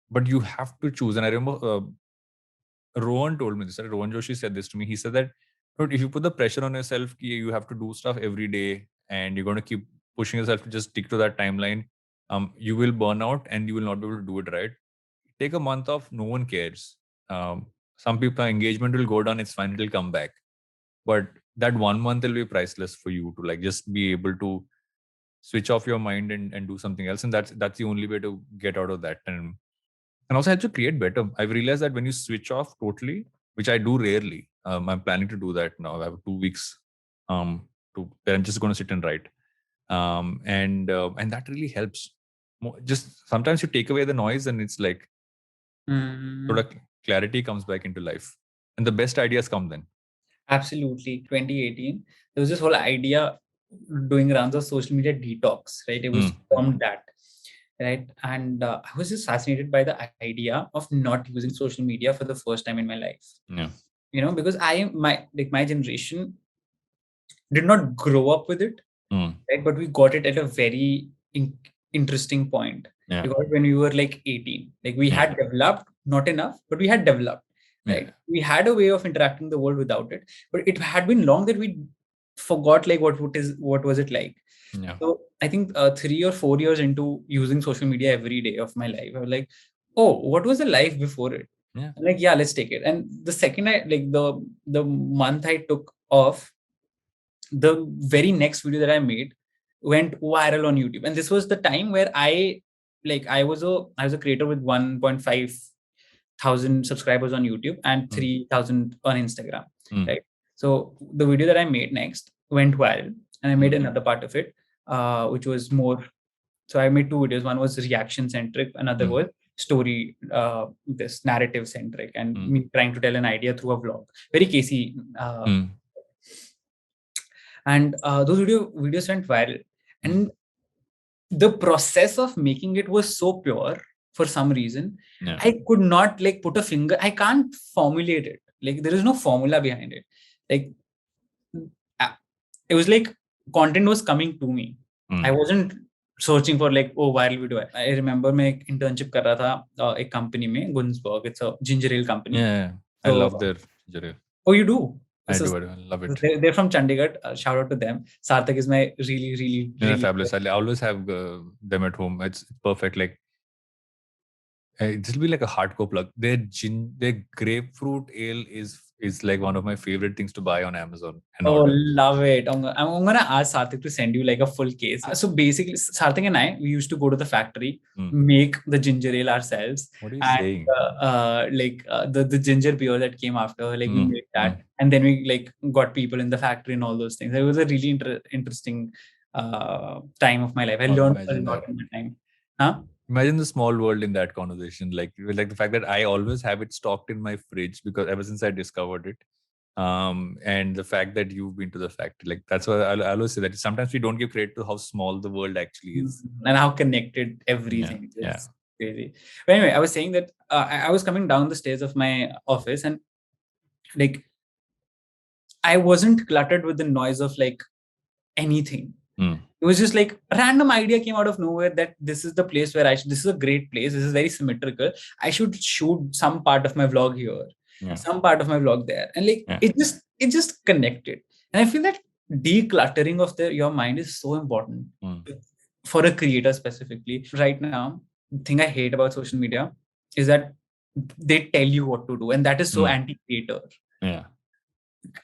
But you have to choose. And I remember Rohan told me this. Rohan Joshi said this to me. He said that, if you put the pressure on yourself, you have to do stuff every day, and you're going to keep pushing yourself to just stick to that timeline, you will burn out and you will not be able to do it right. Take a month off, no one cares. Some people, engagement will go down, it's fine, it'll come back. But that 1 month will be priceless for you to like just be able to switch off your mind and do something else. And that's the only way to get out of that. And also helps you create better. I've realized that when you switch off totally, which I do rarely, I'm planning to do that now. I have 2 weeks where I'm just going to sit and write. And that really helps. Just sometimes you take away the noise and it's like sort of clarity comes back into life. And the best ideas come then. Absolutely. 2018, there was this whole idea doing rounds of social media detox, right? It was from that, right? And I was just fascinated by the idea of not using social media for the first time in my life. Yeah. Because my generation did not grow up with it, right? But we got it at a very interesting point. Yeah. We got it when we were like 18. Like we had developed, not enough, but we had developed. Right. We had a way of interacting the world without it, but it had been long that we forgot like what was it like. Yeah. So I think 3 or 4 years into using social media every day of my life, I was like, oh, what was the life before it? Yeah. Like, yeah, let's take it. And the second the month I took off, the very next video that I made went viral on YouTube. And this was the time where I was a creator with 1.5 thousand subscribers on YouTube and 3,000 on Instagram. Right. So the video that I made next went viral, and I made another part of it, which was more. So I made two videos. One was reaction centric, another was story, this narrative centric, and me trying to tell an idea through a vlog. Very Casey. And those videos went viral, and the process of making it was so pure. For some reason, I could not like put a finger. I can't formulate it. Like there is no formula behind it. Like it was like content was coming to me. I wasn't searching for like viral video. I remember मैं एक internship कर रहा था एक company में Gunsberg. It's a ginger ale company. Yeah. So, I love their ginger ale. Oh, you do? I love it. They're from Chandigarh. Shout out to them. Sarthak is my really fabulous. I always have them at home. It's perfect. Like this will be like a hardcore plug. Their grapefruit ale is like one of my favorite things to buy on Amazon. Love it. I'm gonna ask Sarthak to send you like a full case. So basically, Sarthak and I, we used to go to the factory, make the ginger ale ourselves. What are you saying? The ginger beer that came after, like we made that, and then we like got people in the factory and all those things. It was a really interesting time of my life. I learned a lot in that time. Huh? Imagine the small world in that conversation, like the fact that I always have it stocked in my fridge because ever since I discovered it, and the fact that you've been to the factory, like that's why I always say that sometimes we don't give credit to how small the world actually is and how connected everything is. Yeah. Crazy. But anyway, I was saying that I was coming down the stairs of my office, and like I wasn't cluttered with the noise of like anything. It was just like a random idea came out of nowhere that this is the place where this is a great place. This is very symmetrical. I should shoot some part of my vlog here, some part of my vlog there. And like, it just connected. And I feel that decluttering of your mind is so important for a creator specifically. Right now, the thing I hate about social media is that they tell you what to do. And that is so anti-creator. Yeah.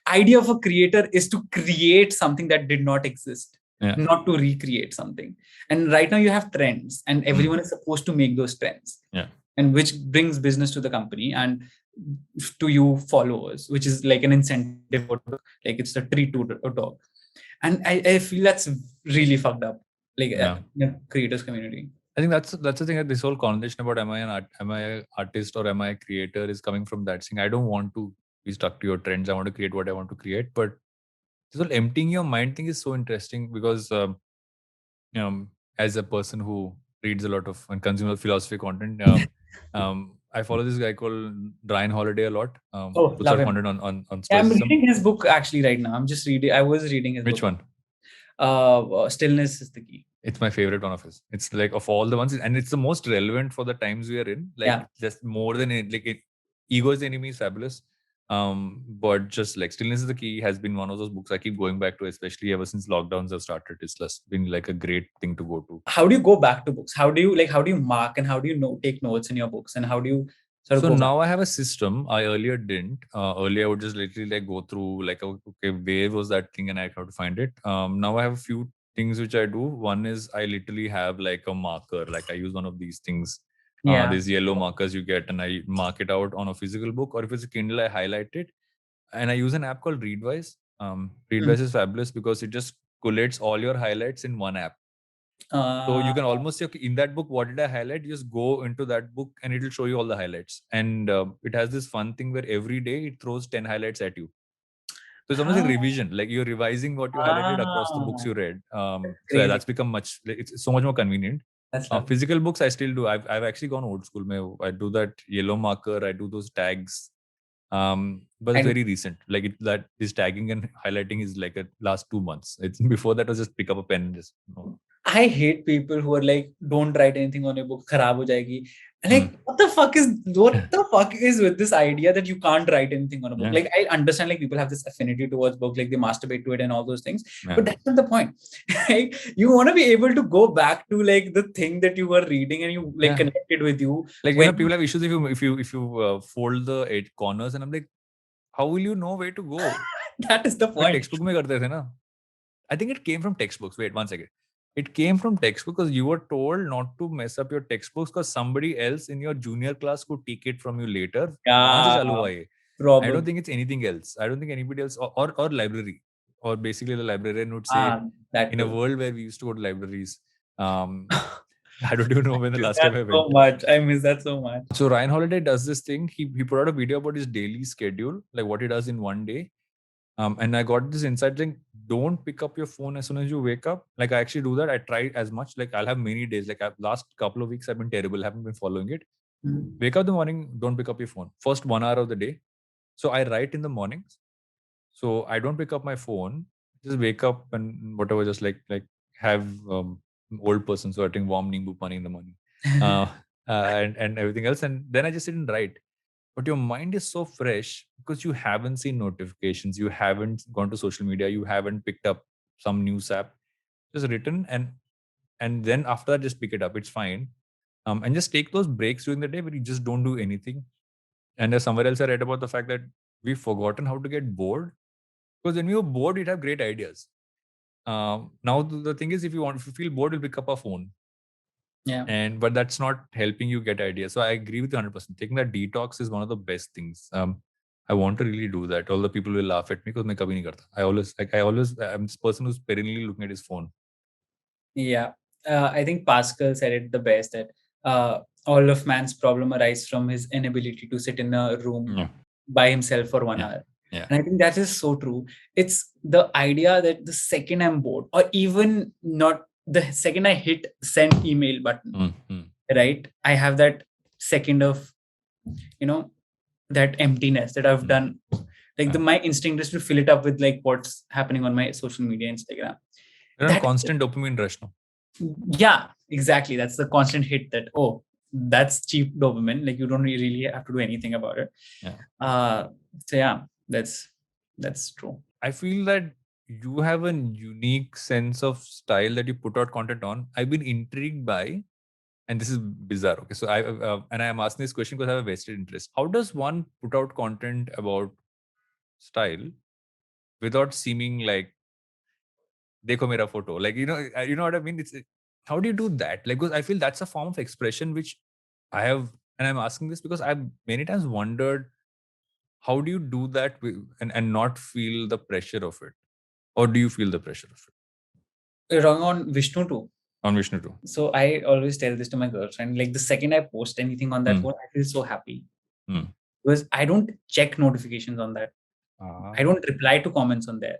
Idea of a creator is to create something that did not exist. Not to recreate something. And right now you have trends, and everyone is supposed to make those trends. And which brings business to the company and to you followers, which is like an incentive, like it's a treat to a dog. And I feel that's really fucked up, like in the creators community. I think that's the thing that this whole conversation about am I an artist or am I a creator is coming from that thing. I don't want to be stuck to your trends. I want to create what I want to create, but this whole emptying your mind thing is so interesting because, as a person who reads a lot of and consumes philosophy content, I follow this guy called Ryan Holiday a lot. Love him. Content on I'm reading his book actually right now. I was reading his book. Which one? Stillness is the Key. It's my favorite one of his. It's like of all the ones, and it's the most relevant for the times we are in. Like just more than Ego is the Enemy is fabulous. But just like Stillness is the Key has been one of those books I keep going back to, especially ever since lockdowns have started. It's just been like a great thing to go to. How do you go back to books? How do you mark, and how do you take notes in your books, and how do you So now I have a system. I earlier didn't. Earlier I would just literally like go through like, okay, where was that thing and I have to find it. Now I have a few things which I do. One is I literally have like a marker. Like I use one of these things. These yellow markers you get, and I mark it out on a physical book, or if it's a Kindle, I highlight it. And I use an app called Readwise. Readwise is fabulous because it just collates all your highlights in one app. So you can almost say, okay, in that book, what did I highlight? You just go into that book and it'll show you all the highlights. And it has this fun thing where every day it throws 10 highlights at you. So it's almost like revision, like you're revising what you highlighted across the books you read. So yeah, that's become it's so much more convenient. Physical books I still do. I've actually gone old school. I do that yellow marker. I do those tags. But it's very recent. Like that this tagging and highlighting is like a last 2 months. It's before that was just pick up a pen and just. I hate people who are like, don't write anything on your book, kharab ho jayegi. Like, what the fuck is with this idea that you can't write anything on a book? Like, I understand like people have this affinity towards book, like they masturbate to it and all those things, but that's not the point. Right? You want to be able to go back to like the thing that you were reading and you like connected with you. Like people have issues if you fold the 8 corners, and I'm like, how will you know where to go? That is the point. Textbook mein karte the na. I think it came from textbooks. Wait, 1 second. It came from textbooks because you were told not to mess up your textbooks because somebody else in your junior class could take it from you later. Probably. I don't think it's anything else. I don't think anybody else or library, or basically the librarian would say in a world where we used to go to libraries. I don't even know when the last time I went. So much. I miss that so much. So Ryan Holiday does this thing. He put out a video about his daily schedule, like what he does in one day. And I got this insight saying, don't pick up your phone as soon as you wake up. Like I actually do that. I try as much. Like I'll have many days. Like last couple of weeks I've been terrible. Haven't been following it. Wake up in the morning. Don't pick up your phone. First 1 hour of the day. So I write in the mornings. So I don't pick up my phone. Just wake up and whatever. Just like have old person starting warm nimbu pani in the morning, and everything else. And then I just sit and write. But your mind is so fresh because you haven't seen notifications, you haven't gone to social media, you haven't picked up some news app. Just written, and then after that, just pick it up. It's fine. And just take those breaks during the day where you just don't do anything. And somewhere else I read about the fact that we've forgotten how to get bored. Because when we were bored, we'd have great ideas. Now the thing is, if you feel bored, you'll pick up a phone. But that's not helping you get ideas. So I agree with you 100%. Taking that detox is one of the best things. I want to really do that. All the people will laugh at me because I kabhi nahi karta. I'm this person who's perennially looking at his phone. Yeah. I think Pascal said it the best, that all of man's problem arises from his inability to sit in a room by himself for 1 hour. Yeah. And I think that is so true. It's the idea that the second I'm bored, or even not the second I hit send email button, right? I have that second of, that emptiness that I've done. Like my instinct is to fill it up with like what's happening on my social media, Instagram. That constant dopamine rush now. Yeah, exactly. That's the constant hit that, that's cheap dopamine. Like you don't really have to do anything about it. So yeah, that's true. I feel that you have a unique sense of style that you put out content on. I've been intrigued by, and this is bizarre. Okay, so I am asking this question because I have a vested interest. How does one put out content about style without seeming like dekho mera photo? Like you know what I mean? It's how do you do that? Like, because I feel that's a form of expression which I have, and I'm asking this because I've many times wondered, how do you do that and not feel the pressure of it? Or do you feel the pressure of it? You're talking on Vishnu too. On Vishnu too. So I always tell this to my girlfriend. Like the second I post anything on that phone, I feel so happy. Because I don't check notifications on that. I don't reply to comments on there.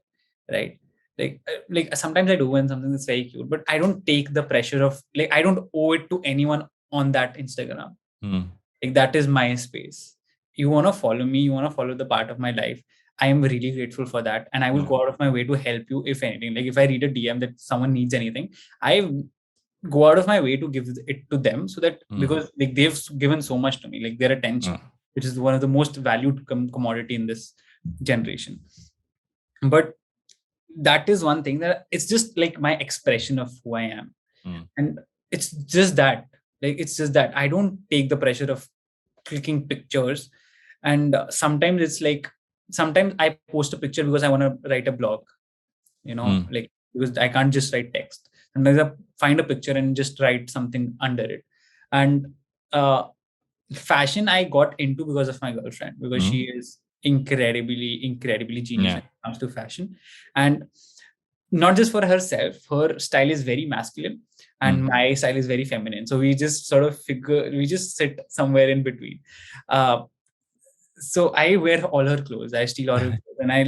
Right? Like sometimes I do when something that's very cute, but I don't take the pressure of, like, I don't owe it to anyone on that Instagram. Like that is my space. You want to follow me, you want to follow the part of my life. I am really grateful for that. And I will go out of my way to help you if anything. Like if I read a DM that someone needs anything, I go out of my way to give it to them, so that because like they've given so much to me, like their attention, which is one of the most valued commodity in this generation. But that is one thing that it's just like my expression of who I am. And it's just that, I don't take the pressure of clicking pictures. And sometimes it's like, sometimes I post a picture because I want to write a blog, like, because I can't just write text. Sometimes I find a picture and just write something under it. And fashion I got into because of my girlfriend, because she is incredibly genius when it comes to fashion. And not just for herself, her style is very masculine and my style is very feminine. So we just sort of we just sit somewhere in between. So I wear all her clothes, I steal all her clothes, and I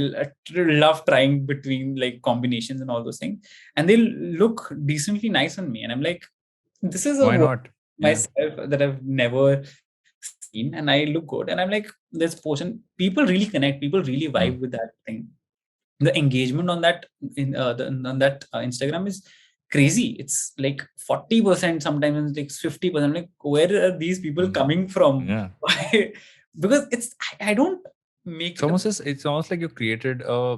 love trying between like combinations and all those things. And they look decently nice on me. And I'm like, this is Why not? myself that I've never seen, and I look good. And I'm like, this portion, people really connect, people really vibe with that thing. The engagement on that Instagram is crazy. It's like 40%, sometimes like 50%. Like, where are these people coming from? Why? Because I don't make it's almost like you created a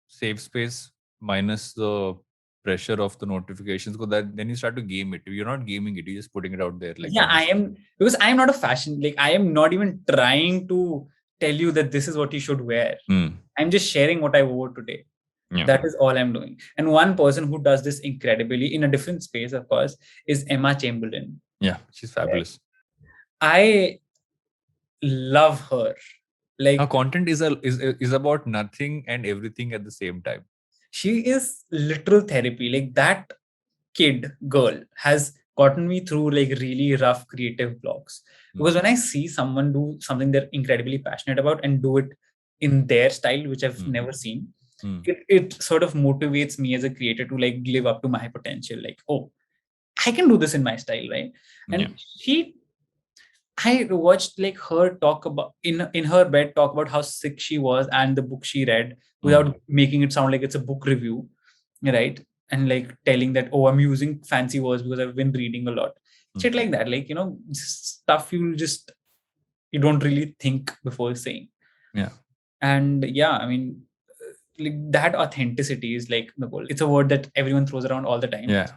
safe space minus the pressure of the notifications, because then you start to game it. You're not gaming it, you're just putting it out there. Like, I am, because I am not a fashion, like I am not even trying to tell you that this is what you should wear. I'm just sharing what I wore today. That is all I'm doing. And one person who does this incredibly in a different space, of course, is Emma Chamberlain. Yeah, she's fabulous. I love her. Like, her content is about nothing and everything at the same time. She is literal therapy. Like, that girl has gotten me through like really rough creative blocks. Because when I see someone do something they're incredibly passionate about and do it in their style, which I've never seen, it sort of motivates me as a creator to like live up to my potential. Like, oh, I can do this in my style, right? And I watched like her talk about in her bed, talk about how sick she was and the book she read, without making it sound like it's a book review, right? And like telling that, oh, I'm using fancy words because I've been reading a lot. Shit like that. Like, stuff you don't really think before saying. Yeah. And I mean, like, that authenticity is like the goal. It's a word that everyone throws around all the time. Yeah.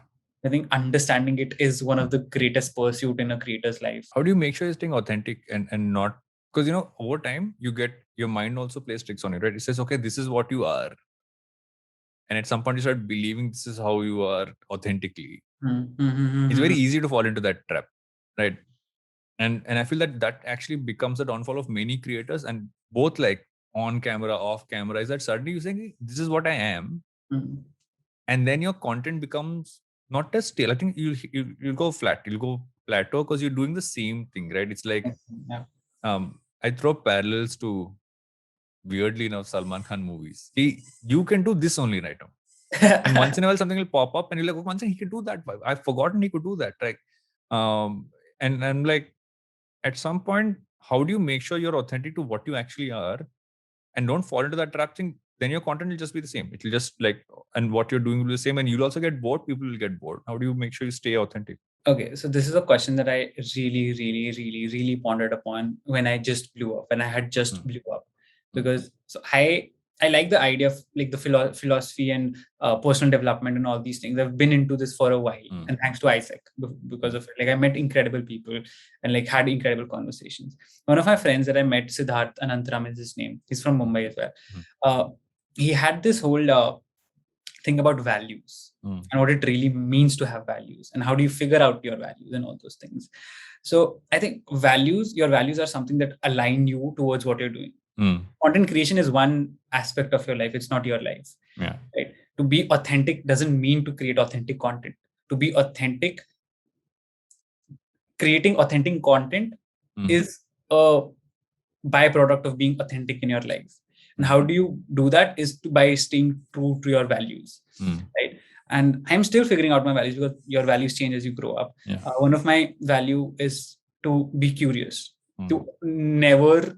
I think understanding it is one of the greatest pursuit in a creator's life. How do you make sure you're staying authentic and not, because over time you get, your mind also plays tricks on you, right? It says, okay, this is what you are. And at some point you start believing this is how you are authentically. It's very easy to fall into that trap, right? And I feel that actually becomes the downfall of many creators, and both like on camera, off camera, is that suddenly you saying, this is what I am. And then your content becomes not as stale. I think you'll go flat, you'll go plateau, because you're doing the same thing, right? It's like, I throw parallels to, weirdly enough, Salman Khan movies. You can do this only right now. And once in a while something will pop up and you're like, oh, once he can do that. I've forgotten he could do that. Right? And I'm like, at some point, how do you make sure you're authentic to what you actually are and don't fall into that trap thing? Then your content will just be the same. It will just like, and what you're doing will be the same, and you'll also get bored. People will get bored. How do you make sure you stay authentic? Okay, so this is a question that I really pondered upon when I just blew up, when I had just blew up. Because so I like the idea of like the philosophy and personal development and all these things. I've been into this for a while, and thanks to Isaac, because of it. Like, I met incredible people and like had incredible conversations. One of my friends that I met, Siddharth Anantram is his name. He's from Mumbai as well. He had this whole thing about values and what it really means to have values, and how do you figure out your values and all those things. So I think your values are something that align you towards what you're doing. Content creation is one aspect of your life. It's not your life. Yeah. Right? To be authentic doesn't mean to create authentic content. To be authentic, creating authentic content is a byproduct of being authentic in your life. And how do you do that is by staying true to your values, right? And I'm still figuring out my values, because your values change as you grow up. Yeah. One of my value is to be curious, to never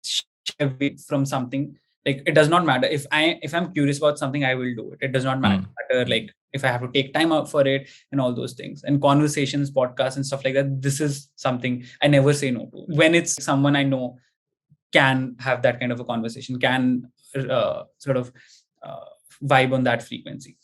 shy away from something. Like, it does not matter if I'm curious about something, I will do it. It does not matter like if I have to take time out for it and all those things. And conversations, podcasts and stuff like that, this is something I never say no to. When it's someone I know can have that kind of a conversation, can sort of vibe on that frequency.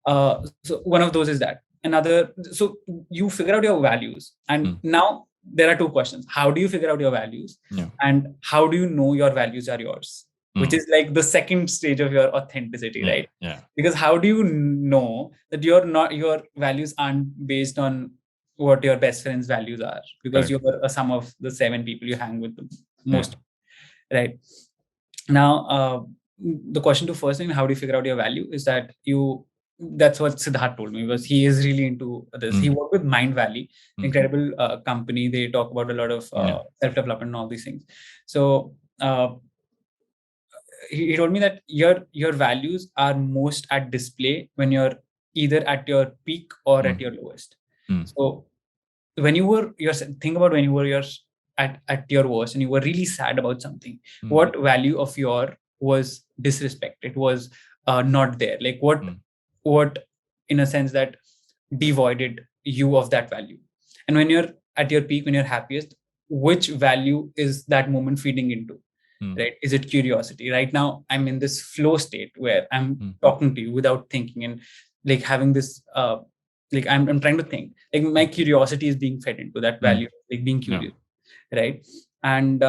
So one of those is that. Another, so you figure out your values, and now there are two questions. How do you figure out your values? And how do you know your values are yours? Which is like the second stage of your authenticity, right? Because how do you know that your values aren't based on what your best friend's values are? Because you're a sum of the 7 people you hang with the most, right? Now, the question to first thing, how do you figure out your value, is that that's what Siddharth told me, because he is really into this. He worked with Mind Valley, incredible company. They talk about a lot of self-development and all these things. So he told me that your values are most at display when you're either at your peak or at your lowest. So when think about when you were at your worst and you were really sad about something, what value of your was disrespected, was not there, like what in a sense that devoided you of that value. And when you're at your peak, when you're happiest, which value is that moment feeding into? Right? Is it curiosity? Right now I'm in this flow state where I'm talking to you without thinking, and like having this like I'm trying to think, like my curiosity is being fed into that value, like being curious, right? And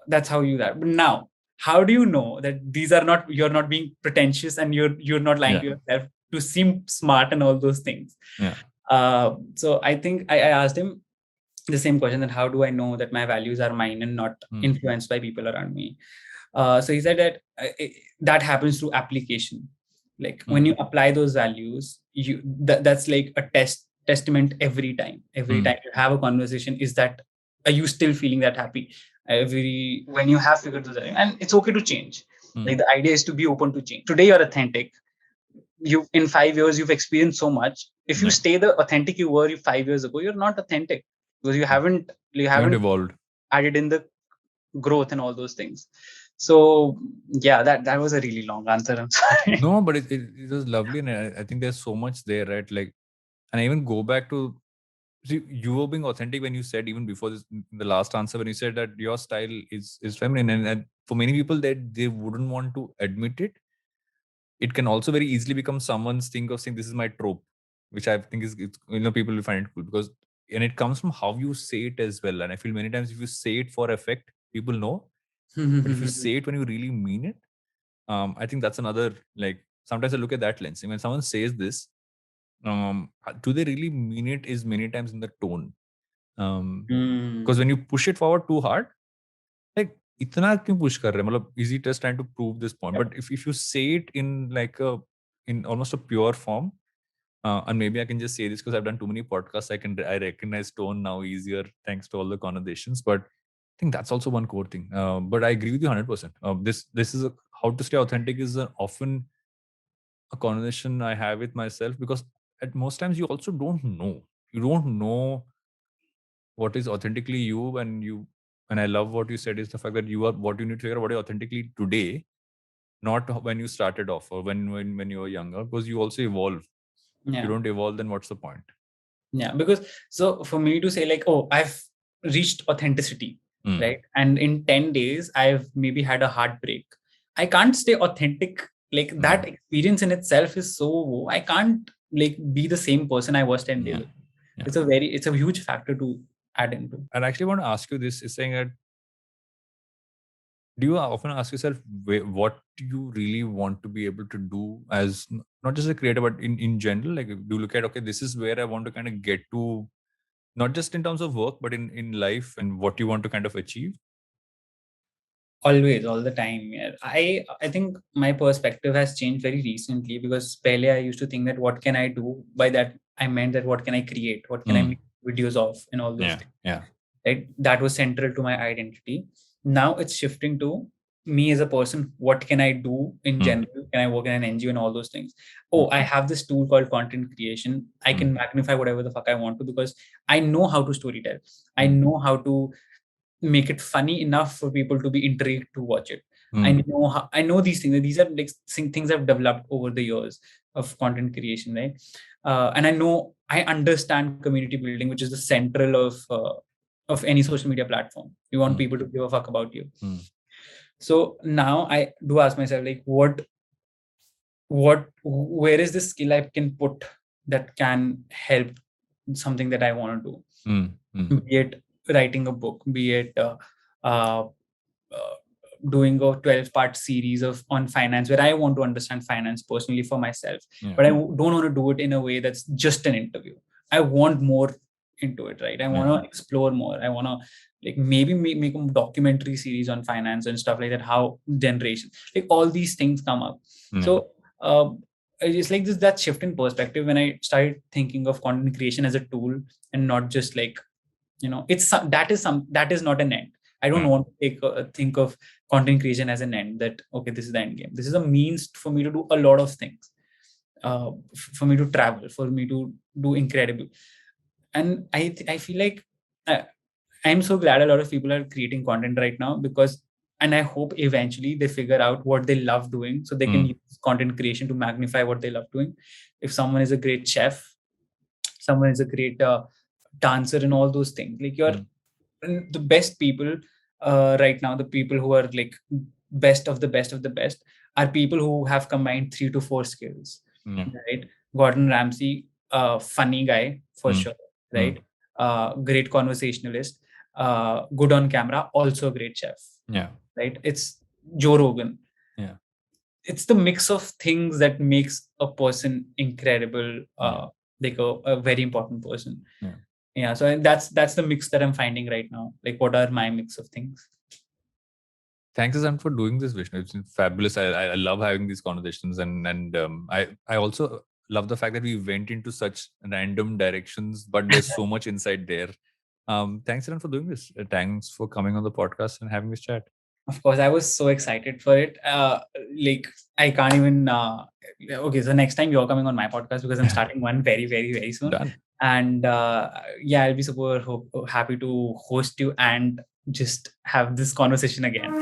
that's how you that. But now, how do you know that you're not being pretentious and you're not lying to yourself to seem smart and all those things? So I think I asked him the same question, that how do I know that my values are mine and not influenced by people around me? So he said that that happens through application. Like when you apply those values, that's like a testament every time you have a conversation, is that are you still feeling that happy when you have figured those out? And it's okay to change. Like the idea is to be open to change. Today you're authentic. You in 5 years you've experienced so much. If you stay the authentic you were 5 years ago, you're not authentic, because you haven't evolved, added in the growth and all those things. So yeah, that was a really long answer. I'm sorry. No, but it was lovely, and I think there's so much there, right? Like, and I even go back to, see, you were being authentic when you said, even before this, the last answer, when you said that your style is feminine, and for many people that they wouldn't want to admit it, it can also very easily become someone's thing of saying this is my trope, which I think is, people will find it cool, because, and it comes from how you say it as well. And I feel many times if you say it for effect, people know, but if you say it when you really mean it, I think that's another, like, sometimes I look at that lens. When someone says this, do they really mean it, is many times in the tone. Because when you push it forward too hard, like, itna kyun push kar rahe? Matlab, is he just trying to prove this point? But if you say it in in almost a pure form, and maybe I can just say this because I've done too many podcasts, I recognize tone now easier thanks to all the connotations. But I think that's also one core thing. But I agree with you 100%. This is how to stay authentic is often a conversation I have with myself, because at most times you also don't know. You don't know what is authentically you, and I love what you said is the fact that you are what you need to figure out what is authentically today, not when you started off or when you were younger, because you also evolve. If you don't evolve, then what's the point? Yeah, because so for me to say like, oh, I've reached authenticity, right? And in 10 days, I've maybe had a heartbreak. I can't stay authentic. Like that experience in itself is so, I can't like be the same person I was 10 days ago. It's a huge factor to add into. And I actually want to ask you this, is saying that, do you often ask yourself what do you really want to be able to do as not just a creator, but in general? Like, do you look at, okay, this is where I want to kind of get to, not just in terms of work, but in life, and what you want to kind of achieve? Always, all the time. Yeah. I think my perspective has changed very recently, because pehle I used to think that what can I do? By that I meant that what can I create? What can I make videos of and all those things. Yeah. Right? That was central to my identity. Now it's shifting to me as a person. What can I do in general? Can I work in an NGO and all those things? Oh, I have this tool called content creation. I can magnify whatever the fuck I want to, because I know how to storytell. I know how to make it funny enough for people to be intrigued to watch it. I know these things. These are like things I've developed over the years of content creation, right? And I understand community building, which is the central of any social media platform. You want people to give a fuck about you. So now I do ask myself, like, where is this skill I can put that can help something that I want to do? Be it writing a book, be it doing a 12-part series on finance, where I want to understand finance personally for myself. But I don't want to do it in a way that's just an interview. I want more into it, right? I want to explore more. I want to like maybe make a documentary series on finance and stuff like that, how generation, like all these things come up. So it's like that shift in perspective when I started thinking of content creation as a tool and not just like, that is not an end. I don't want to think of content creation as an end, that okay, this is the end game. This is a means for me to do a lot of things, for me to travel, for me to do incredible. And I feel like I'm so glad a lot of people are creating content right now, because, and I hope eventually they figure out what they love doing, so they can use content creation to magnify what they love doing. If someone is a great chef, someone is a great dancer and all those things, like you're the best people right now, the people who are like best of the best of the best, are people who have combined 3 to 4 skills, right? Gordon Ramsay, funny guy for sure, right? Great conversationalist, good on camera, also a great chef, right? It's Joe Rogan. It's the mix of things that makes a person incredible, like a very important person. So that's the mix that I'm finding right now. Like, what are my mix of things? Thanks, Azan, for doing this, Vishnu. It's been fabulous. I love having these conversations, and I also love the fact that we went into such random directions, but there's so much insight there. Thanks, Azan, for doing this. Thanks for coming on the podcast and having this chat. Of course, I was so excited for it. Like, I can't even. Okay, so next time you're coming on my podcast, because I'm starting one very, very, very soon. Done. And I'll be super happy to host you and just have this conversation again.